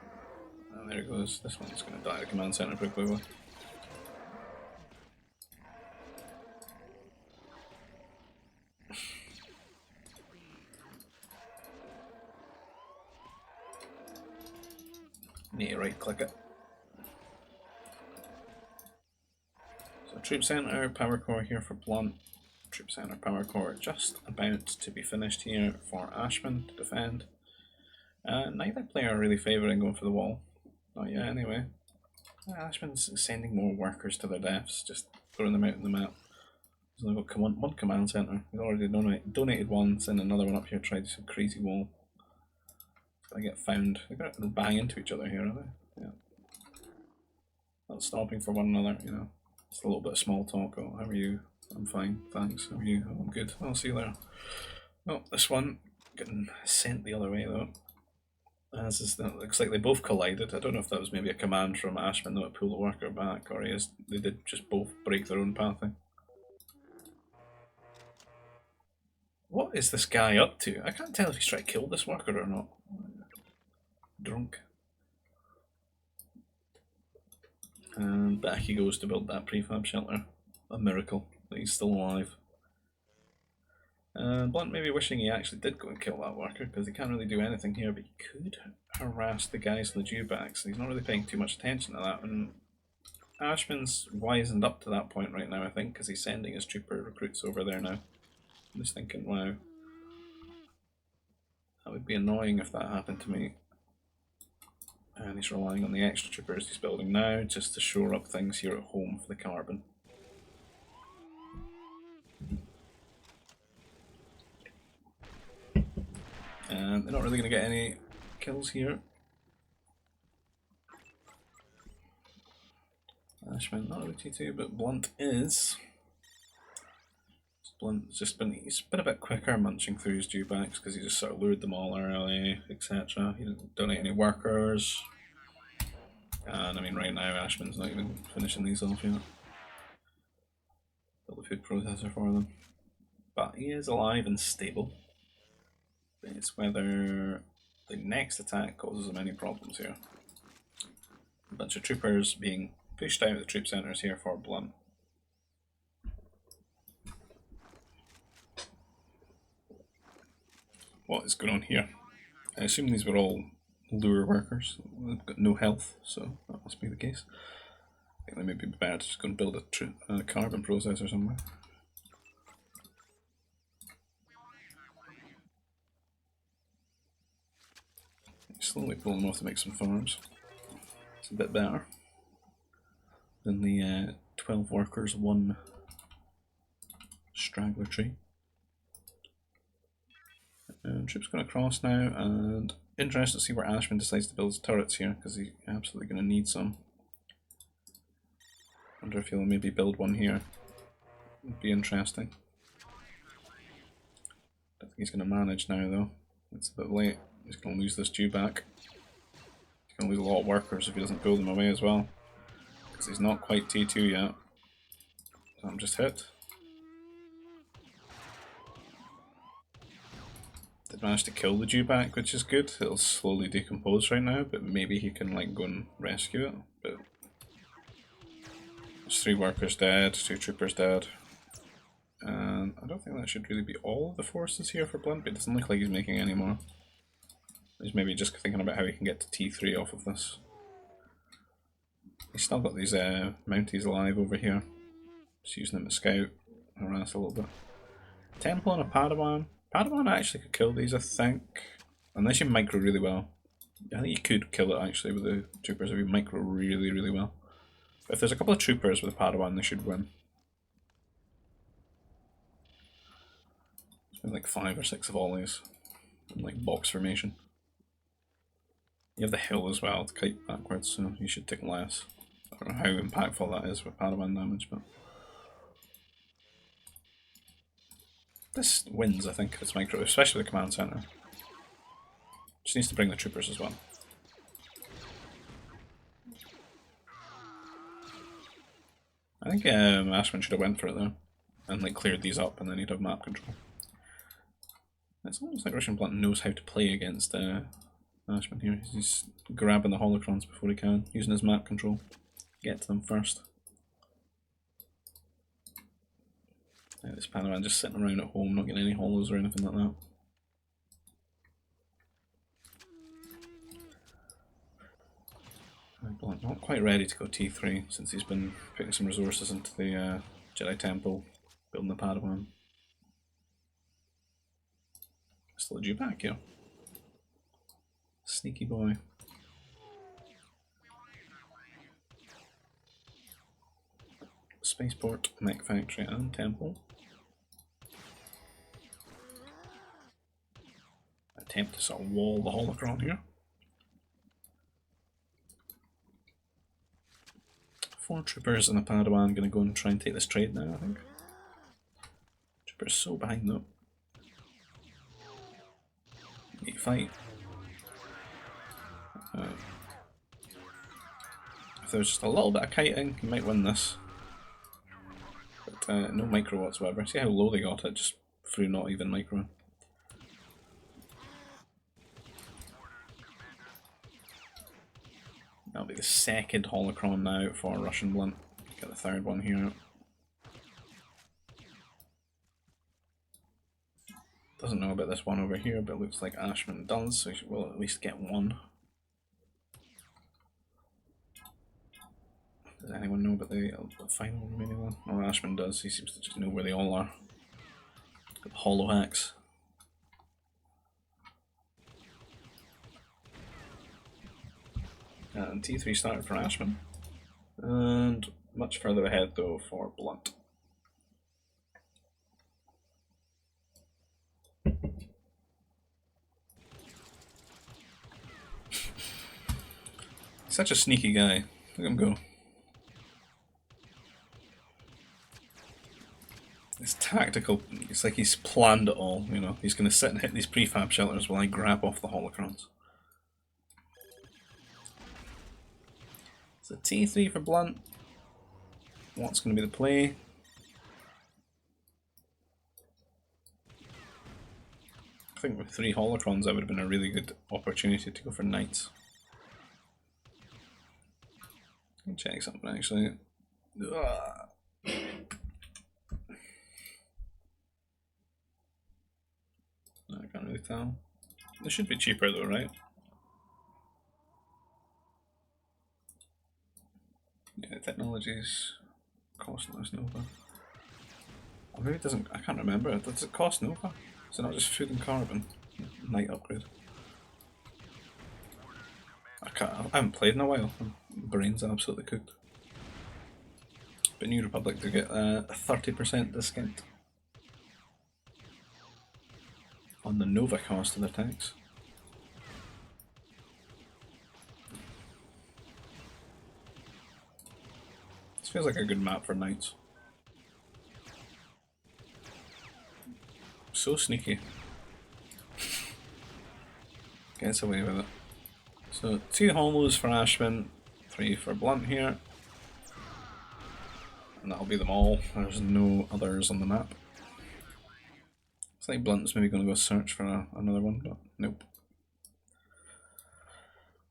And there it goes. This one's going to die at the command center pretty quickly. Need to right click it. So troop center, power core here for Blunt. Troop center, power core just about to be finished here for Ashman to defend. Neither player are really favouring going for the wall. Not yet anyway. Ashman's sending more workers to their deaths, just throwing them out on the map. He's only got one command center. He's already donated one, send another one up here, try to do some crazy wall. I get found. They're going to bang into each other here, are they? Yeah. Not stopping for one another, you know. Just a little bit of small talk. Oh, how are you? I'm fine, thanks. How are you? Oh, I'm good. I'll see you later. Oh, this one getting sent the other way though. As is that, looks like they both collided. I don't know if that was maybe a command from Ashman that would pull the worker back, or they did just both break their own pathing. What is this guy up to? I can't tell if he's trying to kill this worker or not. Drunk. And back he goes to build that prefab shelter. A miracle that he's still alive. And Blunt may be wishing he actually did go and kill that worker, because he can't really do anything here, but he could harass the guys in the dewbacks, and he's not really paying too much attention to that. And Ashman's wisened up to that point right now, I think, because he's sending his trooper recruits over there now. I'm just thinking, wow, that would be annoying if that happened to me. And he's relying on the extra troopers he's building now just to shore up things here at home for the carbon. And they're not really going to get any kills here. Ashman not really T2, but Blunt is. Blunt's just been, he's been a bit quicker munching through his dewbacks because he just sort of lured them all early, etc. He didn't donate any workers. And I mean, right now Ashman's not even finishing these off yet. Build a food processor for them. But he is alive and stable. It's whether the next attack causes him any problems here. A bunch of troopers being pushed out of the troop centres here for Blunt. What is going on here? I assume these were all lure workers. They've got no health, so that must be the case. I think they may be better to just go and build a carbon processor somewhere. Slowly pulling them off to make some farms. It's a bit better than the 12 workers, 1 straggler tree. And troops going across now, and interested to see where Ashman decides to build his turrets here, because he's absolutely going to need some. Wonder if he'll maybe build one here. Would be interesting. Don't think he's going to manage now though. It's a bit late. He's going to lose this dewback. He's going to lose a lot of workers if he doesn't build them away as well, because he's not quite T2 yet. So I'm just hit. Did manage to kill the dewback, which is good. It'll slowly decompose right now, but maybe he can like go and rescue it. But there's 3 workers dead, 2 troopers dead. And I don't think that should really be all of the forces here for Blunt, but it doesn't look like he's making any more. He's maybe just thinking about how he can get to T3 off of this. He's still got these Mounties alive over here. Just using them to scout, harass a little bit. Temple and a Padawan. Padawan actually could kill these, I think. Unless you micro really well. I think you could kill it actually with the troopers if you micro really, really well. But if there's a couple of troopers with a Padawan, they should win. There's been like 5 or 6 volleys in like box formation. You have the hill as well to kite backwards, so you should take less. I don't know how impactful that is with Padawan damage, but this wins, I think, if it's micro, especially the command center. Just needs to bring the troopers as well. I think Ashman should have went for it though, and like cleared these up, and then he'd have map control. It's almost like Russian Blunt knows how to play against Ashman here. He's grabbing the holocrons before he can, using his map control. Get to them first. This Padawan just sitting around at home, not getting any holos or anything like that. Blunt not quite ready to go T3 since he's been putting some resources into the Jedi Temple, building the Padawan. Still a dewback here. Sneaky boy. Spaceport, Mech Factory and Temple. attempt to sort of wall the holocron here. 4 troopers and a Padawan going to go and try and take this trade now, I think. Troopers so behind though. Need to fight. If there was just a little bit of kiting, you might win this. But no micro whatsoever. See how low they got it, just through not even micro. That'll be the second holocron now for Russian Blunt. Get the third one here. Doesn't know about this one over here, but it looks like Ashman does, so we'll at least get one. Does anyone know about the final remaining one? Oh, Ashman does. He seems to just know where they all are. Got the hollow hacks. And T3 started for Ashman. And much further ahead though for Blunt. Such a sneaky guy. Look at him go. It's tactical. It's like he's planned it all, you know. He's going to sit and hit these prefab shelters while I grab off the holocrons. So T3 for Blunt. What's going to be the play? I think with 3 holocrons that would have been a really good opportunity to go for knights. Let me check something actually. I can't really tell. They should be cheaper though, right? Yeah, technologies cost less Nova. Or maybe it doesn't, I can't remember. Does it cost Nova? Is it not just food and carbon? Night upgrade. I haven't played in a while. My brain's absolutely cooked. But New Republic to get a 30% discount on the Nova cost of their tanks. This feels like a good map for knights. So sneaky. Gets away with it. So 2 homos for Ashman, 3 for Blunt here. And that'll be them all. There's no others on the map. It's like Blunt's maybe going to go search for another one, but nope.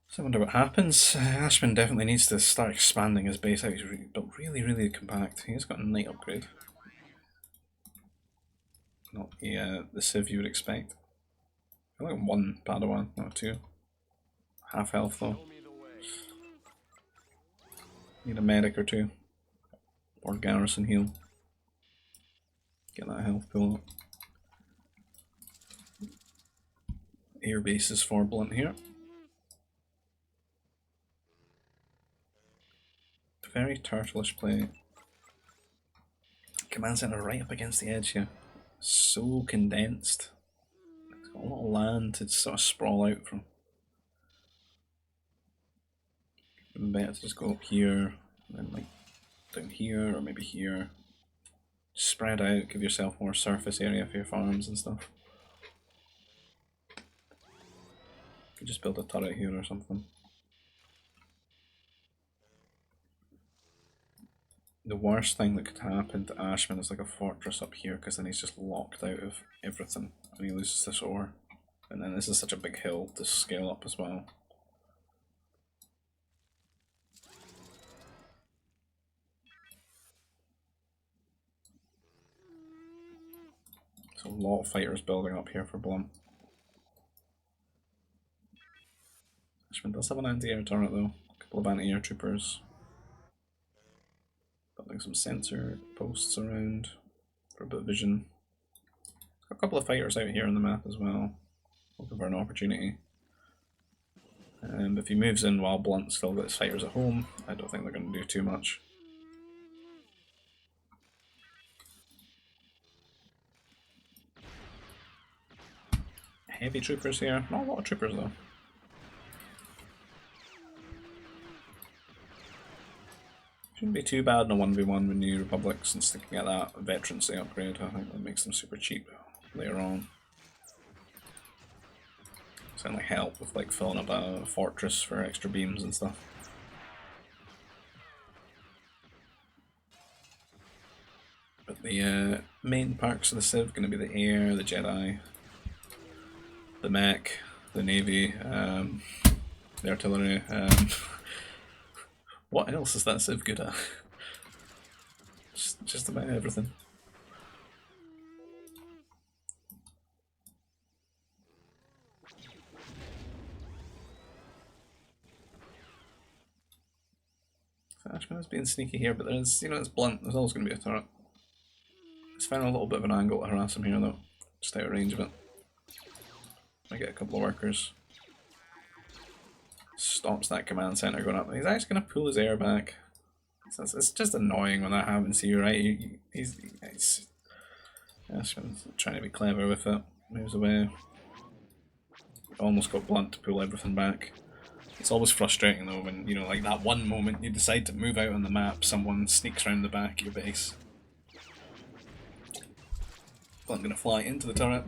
So I wonder what happens. Ashman definitely needs to start expanding his base out. He's built really compact. He's got a knight upgrade. Not the Civ you would expect. I like 1 Padawan, not 2. Half health though. Need a medic or 2. Or garrison heal. Get that health pool up. Air bases for Blunt here. Very turtleish play. Command center right up against the edge here. So condensed. It's got a lot of land to sort of sprawl out from. Even better to just go up here, and then like down here, or maybe here. Spread out, give yourself more surface area for your farms and stuff. You could just build a turret here or something. The worst thing that could happen to Ashman is like a fortress up here, because then he's just locked out of everything and he loses this ore. And then this is such a big hill to scale up as well. So a lot of fighters building up here for Blunt. Ashman does have an anti-air turret though, a couple of anti-air troopers. Building some sensor posts around for a bit of vision. Got a couple of fighters out here on the map as well, looking for an opportunity. If he moves in while Blunt's still got his fighters at home, I don't think they're going to do too much. heavy troopers here. Not a lot of troopers though. Shouldn't be too bad in a 1v1 with New Republic, since they can get that veterancy upgrade. I think that makes them super cheap later on. Certainly help with like filling up a fortress for extra beams and stuff. But the main perks of the Civ are going to be the air, the Jedi, the mech, the navy, the artillery. What else is that Civ good at? just about everything. Ashman is being sneaky here, but there's, it's blunt. There's always going to be a turret. He's found a little bit of an angle to harass him here, though, just out of range of it. I get a couple of workers. Stops that command center going up. He's actually going to pull his air back. It's just annoying when that happens to you, right? He's trying to be clever with it. Moves away. Almost got blunt to pull everything back. It's always frustrating though when, like that one moment you decide to move out on the map, someone sneaks around the back of your base. Blunt gonna fly into the turret.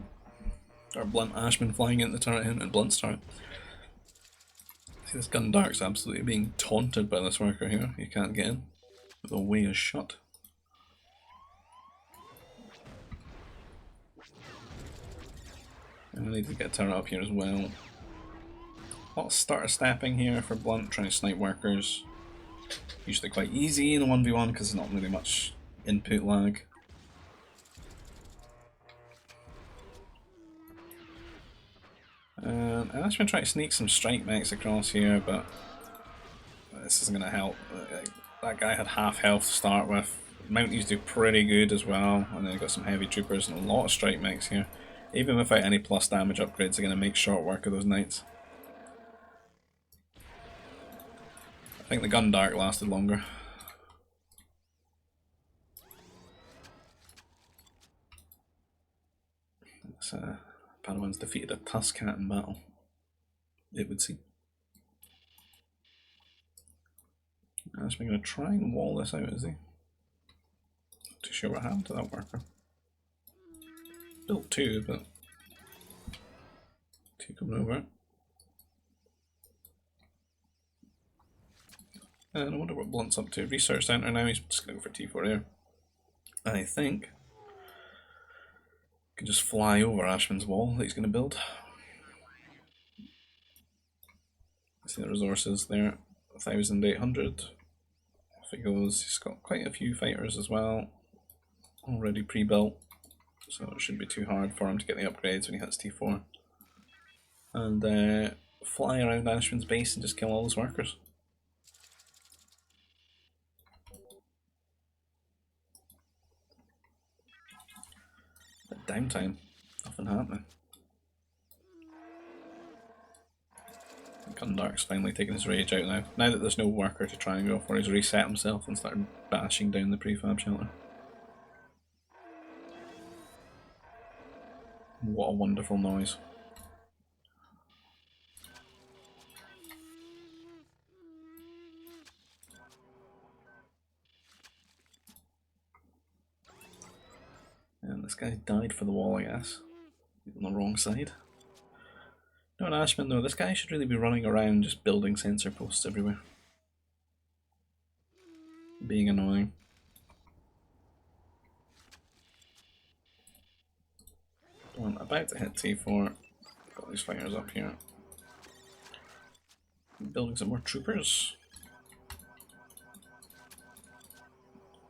Or Blunt Ashman flying into the turret and Blunt's turret. See, this Gundark's absolutely being taunted by this worker here. You can't get in. The way is shut. And I need to get a turret up here as well. A lot of starter snapping here for Blunt, trying to snipe workers. Usually quite easy in a 1v1 because there's not really much input lag. I'm actually going to try to sneak some strike mechs across here, but this isn't going to help. That guy had half health to start with. Mounties do pretty good as well, and then you've got some heavy troopers and a lot of strike mechs here. Even without any plus damage upgrades, they're going to make short work of those knights. I think the Gundark lasted longer. Padawan's defeated a Tuscat in battle, it would seem. Actually, going to try and wall this out, is he? Not too sure what happened to that worker. Built two, but two coming over. And I wonder what Blunt's up to. Research center now, he's just going to go for T4 air. I think. Can just fly over Ashman's wall that he's going to build. See the resources there, 1,800. Off he goes. He's got quite a few fighters as well, already pre-built, so it shouldn't be too hard for him to get the upgrades when he hits T4. And fly around Ashman's base and just kill all his workers. But downtime, nothing happening. Gundark's finally taking his rage out now. Now that there's no worker to try and go for, he's reset himself and started bashing down the prefab shelter. What a wonderful noise. And this guy died for the wall, I guess. He's on the wrong side. No, an Ashman though, this guy should really be running around just building sensor posts everywhere. Being annoying. I'm about to hit T4. Got these fighters up here. Building some more troopers.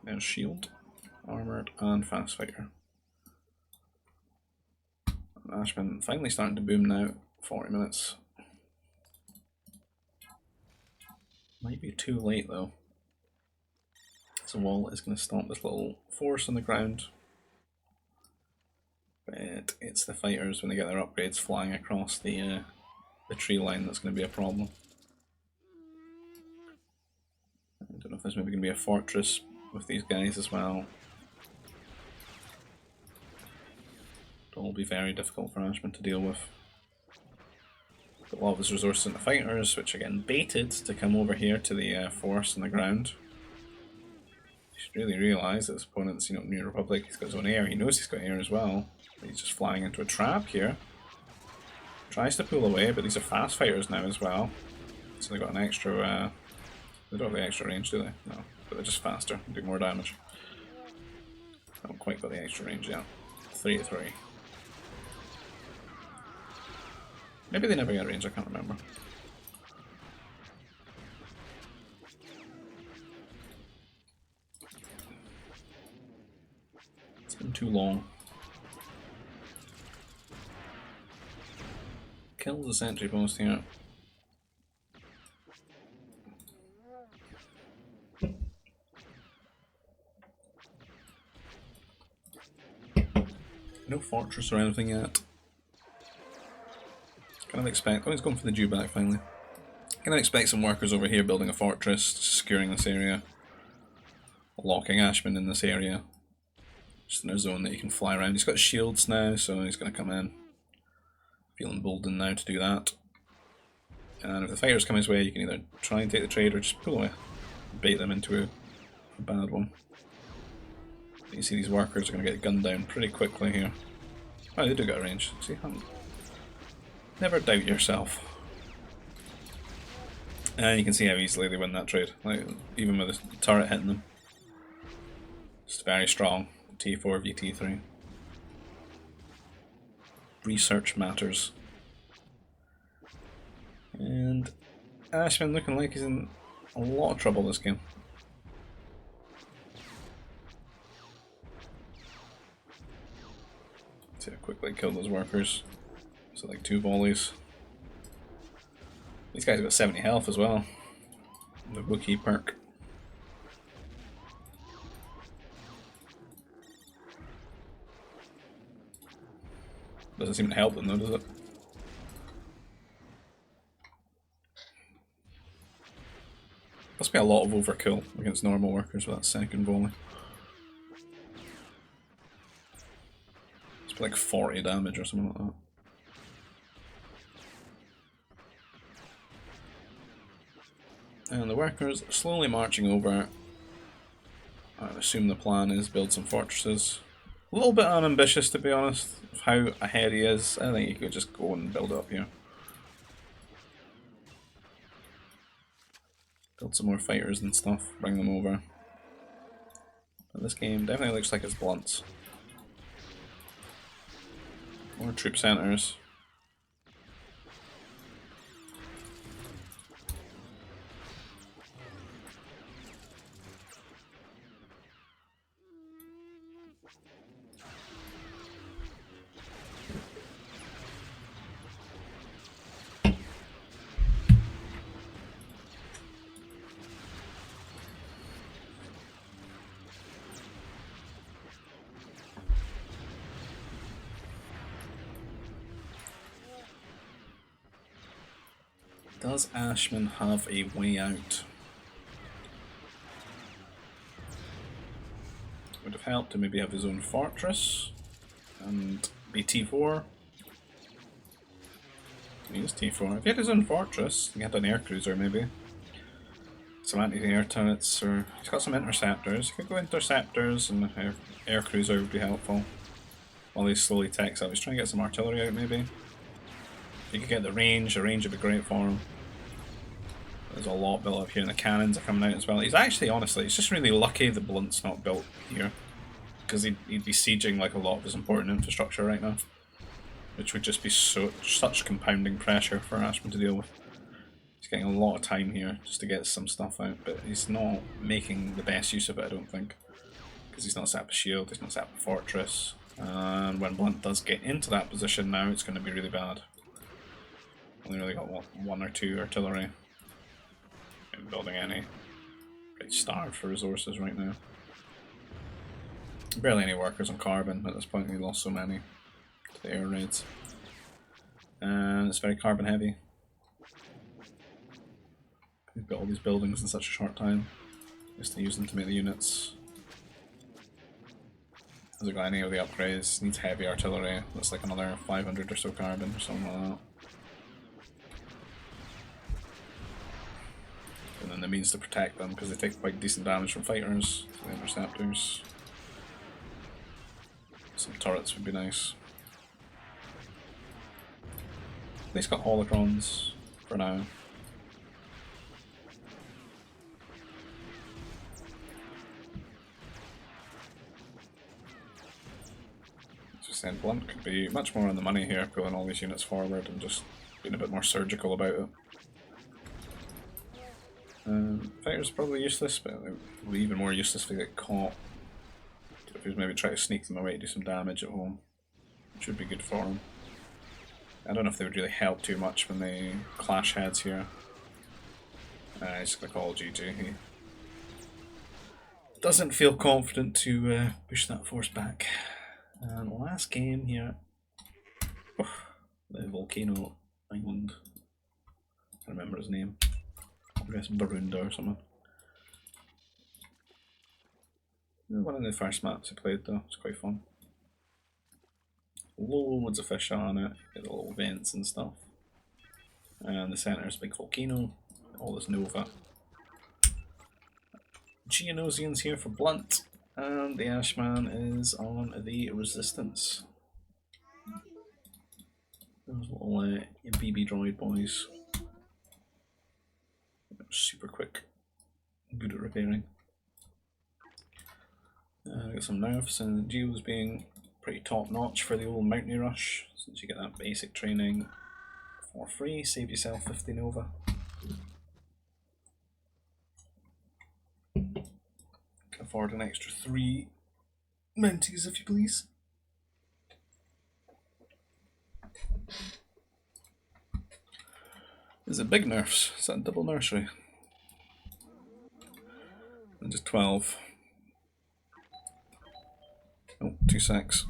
There's shield, armoured and fast fighter. And Ashman finally starting to boom now. 40 minutes. Might be too late though. So wall is going to stop this little force on the ground. But it's the fighters when they get their upgrades flying across the tree line that's going to be a problem. I don't know if there's maybe going to be a fortress with these guys as well. It'll all be very difficult for Ashman to deal with. Put a lot of his resources into fighters, which are getting baited to come over here to the force on the ground. You should really realise that his opponent's, New Republic, he's got his own air, he knows he's got air as well. But he's just flying into a trap here. Tries to pull away, but these are fast fighters now as well. So they got an extra, they don't have the extra range, do they? No, but they're just faster, do more damage. Haven't quite got the extra range yet. 3-3. Maybe they never get range, I can't remember. It's been too long. Kills the sentry post here. No fortress or anything yet. Kind of expect. Oh, he's going for the dewback finally. Kind of expect some workers over here building a fortress, securing this area, locking Ashman in this area. Just in a zone that he can fly around. He's got shields now, so he's going to come in. Feeling emboldened now to do that. And if the fighters come his way, you can either try and take the trade or just pull away. Bait them into a bad one. You see these workers are going to get gunned down pretty quickly here. Oh, they do get a range. See, never doubt yourself. And you can see how easily they win that trade, like even with the turret hitting them. Just very strong. T4 v T3. Research matters. And Ashman looking like he's in a lot of trouble this game. See how quickly kill those workers. So like 2 volleys. These guys have got 70 health as well. The Wookiee perk. Doesn't seem to help them though, does it? Must be a lot of overkill against normal workers with that second volley. It's like 40 damage or something like that. And the workers slowly marching over. I assume the plan is build some fortresses. A little bit unambitious, to be honest, of how ahead he is. I think he could just go and build up here. Build some more fighters and stuff, bring them over. But this game definitely looks like it's blunts. More troop centers. Does Ashman have a way out? Would have helped to maybe have his own fortress and be T4. He is T4. If he had his own fortress, he had an air cruiser maybe. Some anti-air turrets, or he's got some interceptors. He could go interceptors and air cruiser would be helpful. While he slowly techs out, he's trying to get some artillery out maybe. If you could get the range would be great for him. There's a lot built up here, and the cannons are coming out as well. He's actually, honestly, it's just really lucky the blunt's not built here. Because he'd be sieging like a lot of his important infrastructure right now. Which would just be such compounding pressure for Ashman to deal with. He's getting a lot of time here just to get some stuff out, but he's not making the best use of it, I don't think. Because he's not set up a shield, he's not set up a fortress. And when Blunt does get into that position now, it's going to be really bad. Only really got, what, 1 or 2 artillery. Not building any. Pretty starved for resources right now. Barely any workers on carbon at this point, we lost so many to the air raids. And it's very carbon heavy. We've got all these buildings in such a short time. Just to use them to make the units. Hasn't got any of the upgrades, needs heavy artillery, that's like another 500 or so carbon or something like that. and the means to protect them because they take quite decent damage from fighters, the interceptors. Some turrets would be nice. At least got holocrons for now. Just saying, Blunt could be much more on the money here, pulling all these units forward and just being a bit more surgical about it. Fighters probably useless, but they'll be even more useless if they get caught. If he was maybe try to sneak them away to do some damage at home, which would be good for him. I don't know if they would really help too much when they clash heads here. He's just gonna call GG. He doesn't feel confident to push that force back. And last game here, the volcano island. I remember his name. I guess Barunda or something. One of the first maps I played though, it's quite fun. Loads of fish on it, get the little vents and stuff. And the centre is a big volcano, all this nova. Geonosians here for Blunt, and the Ashman is on the Resistance. Those little BB droid boys. Super quick, good at repairing. Got some nerfs, and Geo's being pretty top notch for the old Mountaineer Rush, since you get that basic training for free, save yourself 50 Nova. Can afford an extra 3 Mounties if you please. Is it big nerfs? Is that a double nursery? And just 12. Oh, 2 secs.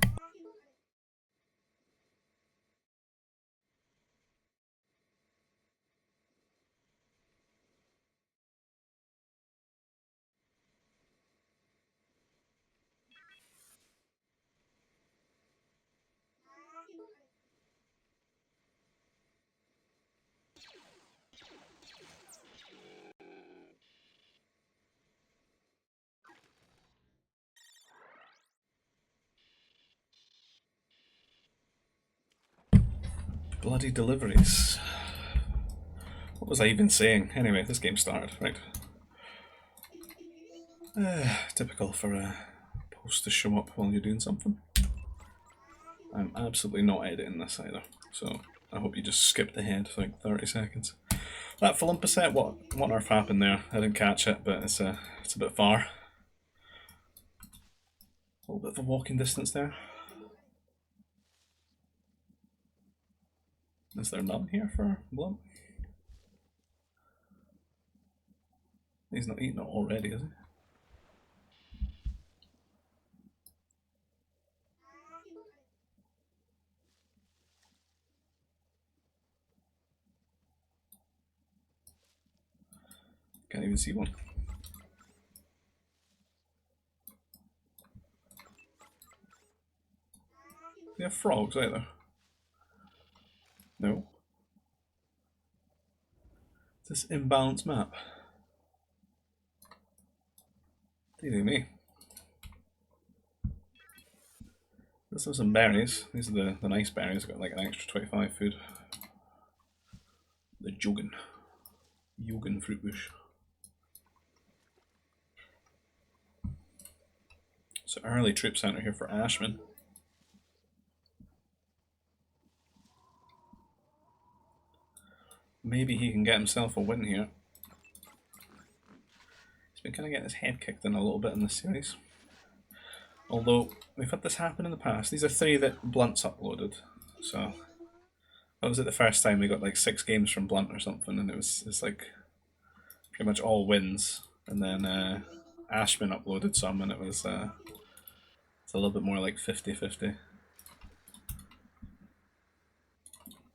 Bloody deliveries. What was I even saying? Anyway, this game started, right? Typical for a post to show up while you're doing something. I'm absolutely not editing this either, so I hope you just skipped ahead for like 30 seconds. That Philumpa set, what on earth happened there? I didn't catch it, but it's a bit far. A little bit of a walking distance there. Is there none here for Blunt? He's not eating it already, is he? Can't even see one. They have frogs either. No. This imbalanced map. Dealing me. Let's have some berries. These are the nice berries. Got like an extra 25 food. The Jogan fruit bush. So early troop center here for Ashman. Maybe he can get himself a win here. He's been kind of getting his head kicked in a little bit in this series. Although, we've had this happen in the past. These are 3 that Blunt's uploaded. So, that was it the first time we got like 6 games from Blunt or something, and it's like pretty much all wins. And then Ashman uploaded some, and it's a little bit more like 50-50.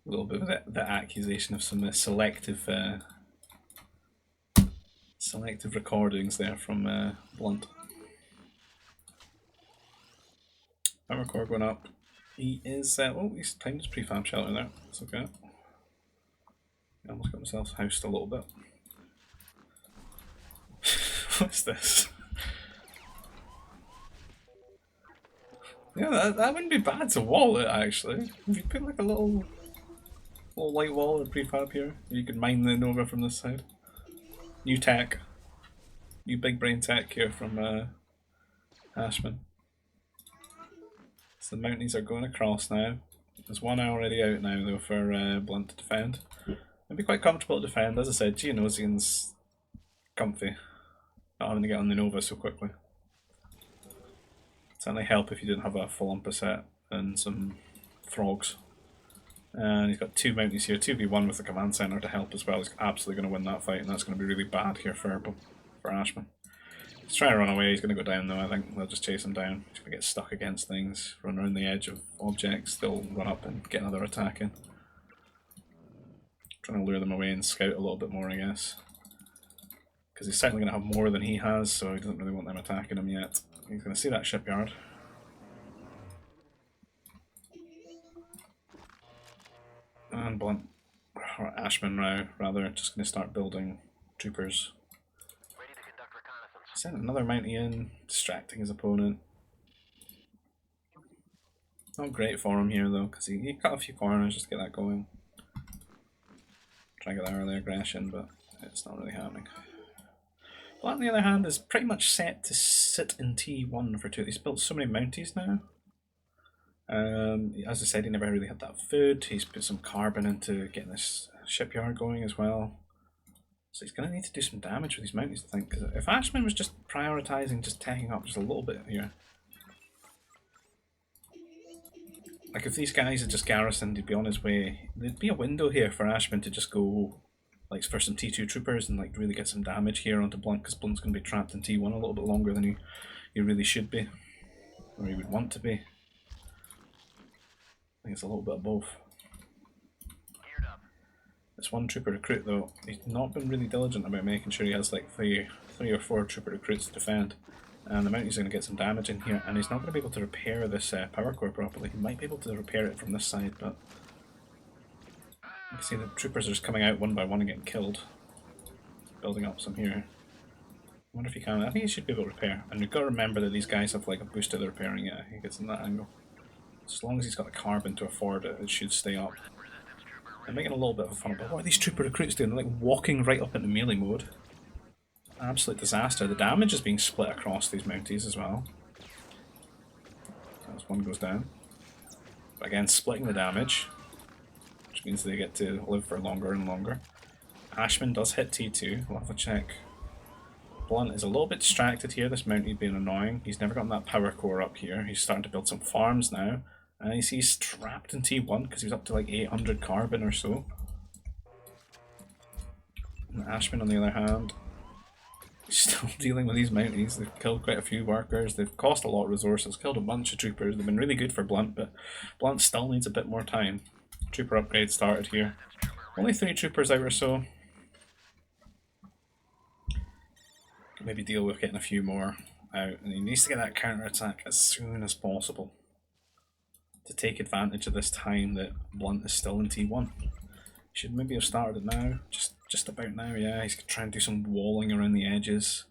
A little bit of the accusation of some selective recordings there from Blunt. Armor core going up. He is oh, he's timed his prefab shelter there. That's okay. He almost got himself housed a little bit. What's this? Yeah, that wouldn't be bad to wall it actually. If you put like a little light wall or prefab here, you could mine the Nova from this side. New tech. New big brain tech here from Ashman. So the Mounties are going across now. There's one already out now though for Blunt to defend. It'd be quite comfortable to defend. As I said, Geonosian's comfy. Not having to get on the Nova so quickly. Certainly help if you didn't have a full Umpa set and some Frogs. And he's got two Mounties here, 2v1 with the command center to help as well. He's absolutely going to win that fight, and that's going to be really bad here for Ashman. He's trying to run away, he's going to go down though, I think. They'll just chase him down. He's going to get stuck against things, run around the edge of objects, they'll run up and get another attack in. Trying to lure them away and scout a little bit more, I guess. Because he's certainly going to have more than he has, so he doesn't really want them attacking him yet. He's going to see that shipyard. And Blunt, or Ashman now, rather, just going to start building troopers. Ready to conduct reconnaissance. Send another Mountie in, distracting his opponent. Not great for him here though, because he cut a few corners just to get that going. Try to get that early aggression, but it's not really happening. Blunt, on the other hand, is pretty much set to sit in T1 for 2. He's built so many Mounties now. As I said, he never really had that food. He's put some carbon into getting this shipyard going as well. So he's going to need to do some damage with these Mounties, I think. Because if Ashman was just prioritising, just taking up just a little bit here. Like if these guys had just garrisoned, he'd be on his way. There'd be a window here for Ashman to just go like for some T2 troopers and like really get some damage here onto Blunt, because Blunt's going to be trapped in T1 a little bit longer than he really should be. Or he would want to be. I think it's a little bit of both. Geared up. This one trooper recruit though, he's not been really diligent about making sure he has like three or four trooper recruits to defend. And the Mounties are going to get some damage in here, and he's not going to be able to repair this power core properly. He might be able to repair it from this side, but you can see the troopers are just coming out one by one and getting killed. Building up some here. I wonder if he can. I think he should be able to repair. And you've got to remember that these guys have like a boost to the repairing. Yeah, he gets in that angle. As long as he's got the carbon to afford it, it should stay up. I'm making a little bit of fun about what are these trooper recruits doing? They're like walking right up into melee mode. Absolute disaster. The damage is being split across these Mounties as well. As one goes down. But again, splitting the damage, which means they get to live for longer and longer. Ashman does hit T2. We'll have a check. Blunt is a little bit distracted here, this Mountie being annoying. He's never gotten that power core up here. He's starting to build some farms now. And he's trapped in T1 because he was up to like 800 carbon or so. And Ashman, on the other hand, he's still dealing with these Mounties. They've killed quite a few workers. They've cost a lot of resources, killed a bunch of troopers. They've been really good for Blunt, but Blunt still needs a bit more time. Trooper upgrade started here. Only 3 troopers out or so. Maybe deal with getting a few more out. And he needs to get that counter attack as soon as possible to take advantage of this time that Blunt is still in T1. Should maybe have started it now, just about now, yeah. He's trying to do some walling around the edges.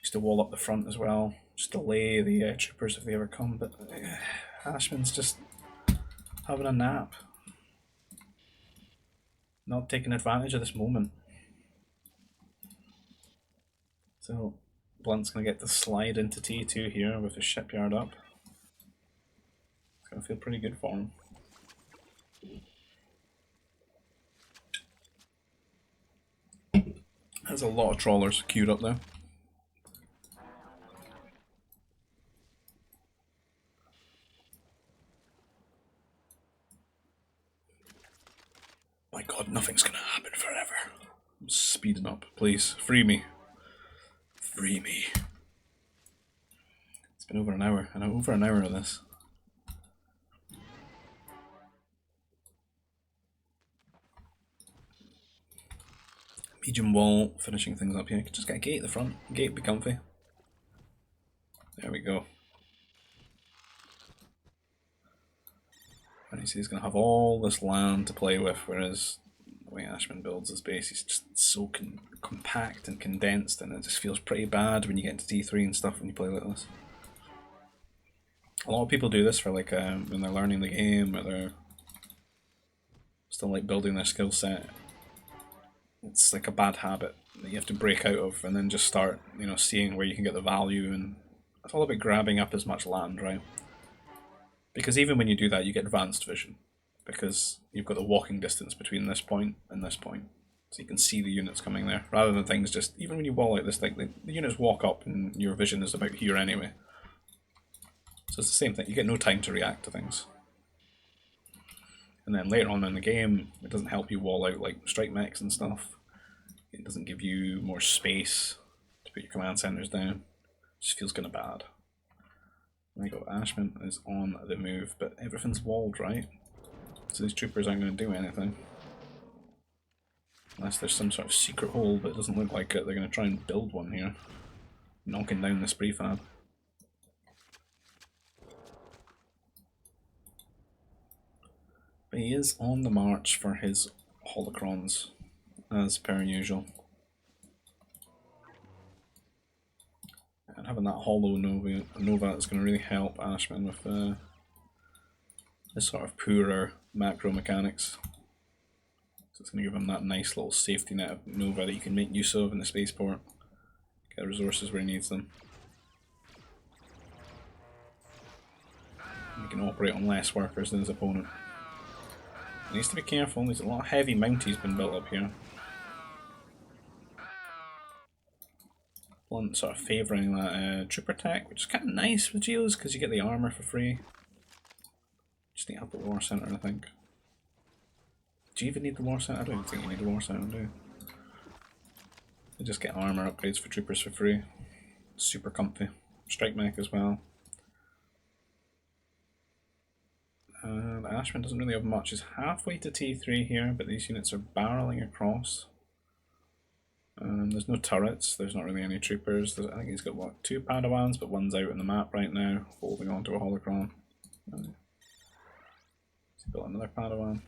He's to wall up the front as well, just delay the troopers if they ever come, but Ashman's just having a nap. Not taking advantage of this moment. So Blunt's going to get to slide into T2 here with his shipyard up. It's going to feel pretty good for him. There's a lot of trawlers queued up there. My god, nothing's going to happen forever. I'm speeding up. Please, free me. Free me. It's been over an hour, and over an hour of this. Medium wall, finishing things up here. Just get a gate at the front. Gate be comfy. There we go. And you see he's going to have all this land to play with, whereas The way Ashman builds his base, he's just so compact and condensed, and it just feels pretty bad when you get into D3 and stuff when you play like this. A lot of people do this for like when they're learning the game, or they're still like building their skill set. It's like a bad habit that you have to break out of, and then just start, you know, seeing where you can get the value, and it's all about grabbing up as much land, right? Because even when you do that, you get advanced vision, because you've got the walking distance between this point and this point, so you can see the units coming there, rather than things just, even when you wall like this, like the units walk up and your vision is about here anyway. So it's the same thing, you get no time to react to things. And then later on in the game, it doesn't help you wall out like strike mechs and stuff. It doesn't give you more space to put your command centers down. It just feels kind of bad. There you go, Ashman is on the move, but everything's walled, right? So these troopers aren't going to do anything. Unless there's some sort of secret hole, but it doesn't look like it. They're going to try and build one here. Knocking down this prefab. But he is on the march for his holocrons, as per usual. And having that hollow Nova is going to really help Ashman with this sort of poorer macro mechanics. So it's going to give him that nice little safety net of Nova that you can make use of in the spaceport. Get resources where he needs them. He can operate on less workers than his opponent. He needs to be careful, there's a lot of heavy mounties been built up here. One sort of favouring that trooper tech, which is kind of nice with Geos because you get the armour for free. Just need up at the war centre, I think. Do you even need the war centre? I don't even think you need the war centre, do you? You just get armour upgrades for troopers for free. Super comfy. Strike mech as well. And Ashman doesn't really have much. He's halfway to T3 here, but these units are barreling across. There's no turrets, there's not really any troopers. I think he's got, what, 2 Padawans, but one's out in the map right now, holding onto a holocron. He's built another Padawan.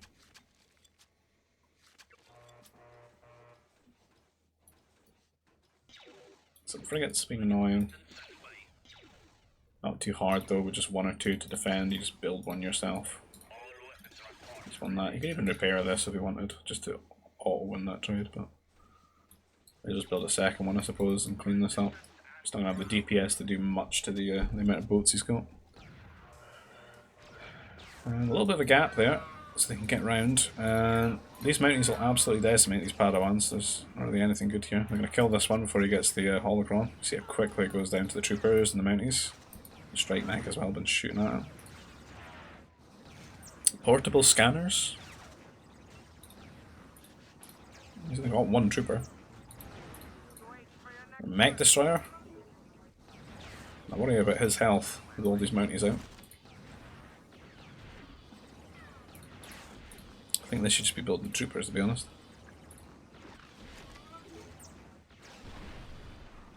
Some frigates being annoying. Not too hard though, with just 1 or 2 to defend, you just build one yourself. Just won that. You can even repair this if you wanted, just to auto-win that trade, but I just build a second one I suppose and clean this up. Just don't have the DPS to do much to the amount of boats he's got. And a little bit of a gap there, so they can get round. And these mounties will absolutely decimate these Padawans. There's not really anything good here. I'm going to kill this one before he gets the holocron. See how quickly it goes down to the troopers and the mounties. The strike mech as well, been shooting at him. Portable scanners. He's only got 1 trooper. A mech destroyer. I worry about his health with all these mounties out. I think they should just be building troopers, to be honest.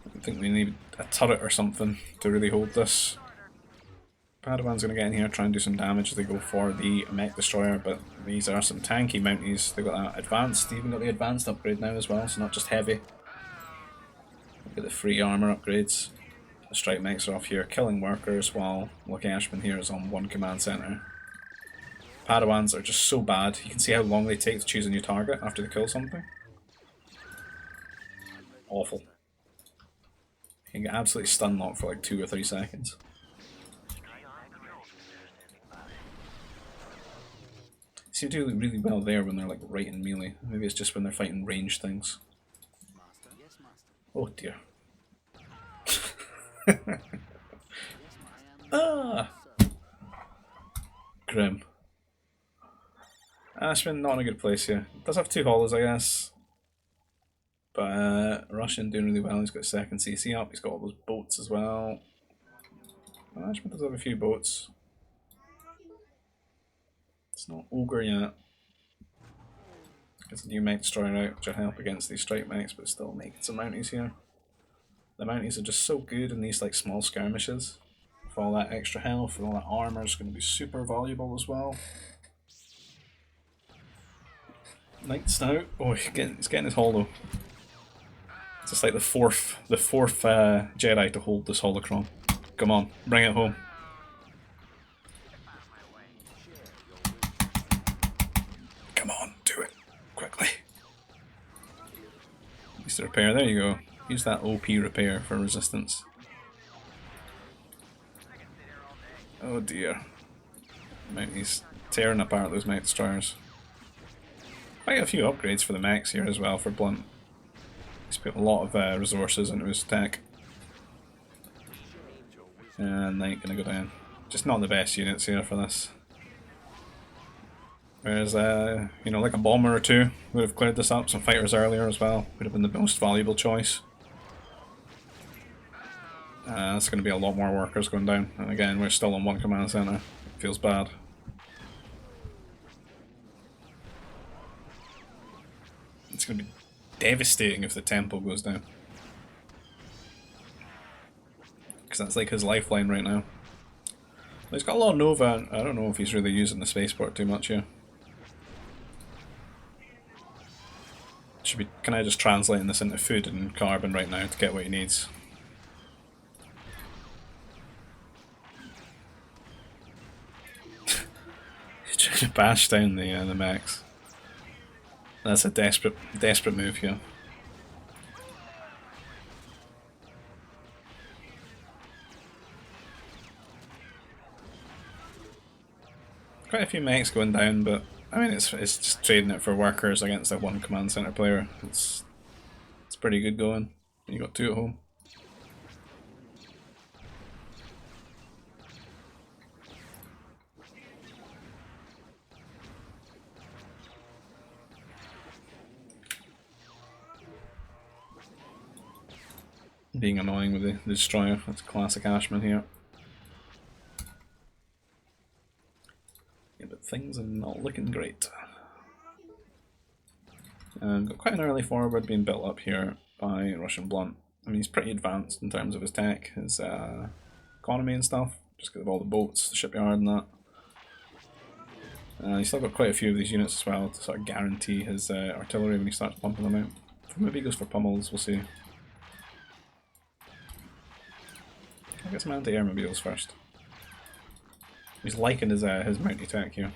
I think we need a turret or something to really hold this. Padawan's going to get in here, try and do some damage as they go for the mech destroyer, but these are some tanky mounties. They've got that advanced, they've even got the advanced upgrade now as well, so not just heavy. Get the free armour upgrades. The strike mechs are off here killing workers while Lucky Ashman here is on 1 command centre. Padawans are just so bad. You can see how long they take to choose a new target after they kill something. Awful. You can get absolutely stun locked for like 2 or 3 seconds. Seem to do really well there when they're like right in melee. Maybe it's just when they're fighting ranged things. Oh dear. Ah! Grim. Ashman not in a good place here. Does have 2 hollows, I guess. But Russian doing really well. He's got 2nd CC up. He's got all those boats as well. Ashman does have a few boats. It's not ogre yet. Gets a new mech destroyer out, which will help against these strike mechs, but still making some mounties here. The mounties are just so good in these like small skirmishes. With all that extra health and all that armour is going to be super valuable as well. Knights now. Oh, he's getting his holo. It's just like the fourth Jedi to hold this holocron. Come on, bring it home. Come on, do it quickly. Use the repair. There you go. Use that OP repair for resistance. Oh dear. He's tearing apart those Night Destroyers. Quite a few upgrades for the mechs here as well for Blunt. He's put a lot of resources into his tech. And Knight gonna go down. Just not the best units here for this. Whereas, you know, like a bomber or two would have cleared this up. Some fighters earlier as well would have been the most valuable choice. That's going to be a lot more workers going down. And again, we're still on one command center. Feels bad. It's going to be devastating if the temple goes down. Because that's like his lifeline right now. He's got a lot of Nova. I don't know if he's really using the spaceport too much here. Should be kind of just translating this into food and carbon right now to get what he needs. He's trying to bash down the mechs. That's a desperate move here. Quite a few mechs going down, but I mean it's just trading it for workers against that one command center player. It's pretty good going. You got two at home. Being annoying with the destroyer. That's classic Ashman here. Yeah, but things are not looking great. Got quite an early forward being built up here by Russian Blunt. I mean, he's pretty advanced in terms of his tech, his economy and stuff, just because of all the boats, the shipyard and that. He's still got quite a few of these units as well to sort of guarantee his artillery when he starts pumping them out. Maybe he goes for pummels, we'll see. I'll get some anti-air first. He's liking his mounty tech here.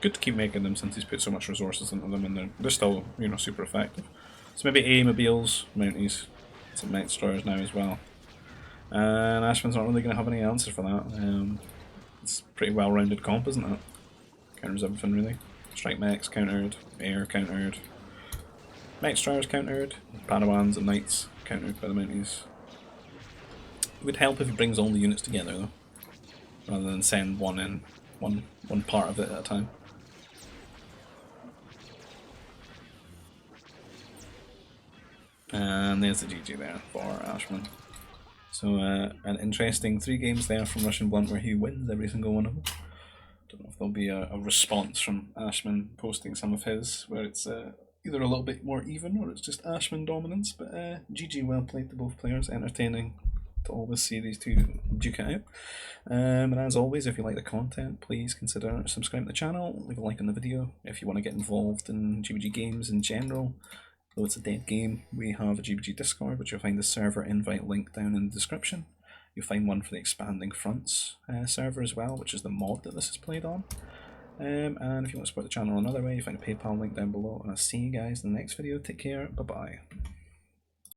Good to keep making them since he's put so much resources into them, and they're still, you know, super effective. So maybe A-mobiles, mounties, some Night Destroyers now as well. And Ashman's not really going to have any answer for that. It's a pretty well-rounded comp, isn't it? Counters everything really. Strike mechs countered, air countered, Night Destroyers countered, Padawans and Knights countered by the mounties. It would help if he brings all the units together though, rather than send one in, one part of it at a time. And there's the GG there for Ashman. So an interesting 3 games there from Russian Blunt where he wins every single one of them. Don't know if there'll be a response from Ashman posting some of his where it's either a little bit more even or it's just Ashman dominance, but GG, well played to both players, entertaining to always see these two duke it out. And as always, if you like the content, please consider subscribing to the channel, leave a like on the video. If you want to get involved in GBG games in general, though it's a dead game, we have a GBG Discord, which you'll find the server invite link down in the description. You'll find one for the Expanding Fronts server as well, which is the mod that this is played on. And if you want to support the channel another way, you find a PayPal link down below, and I'll see you guys in the next video. Take care, bye bye.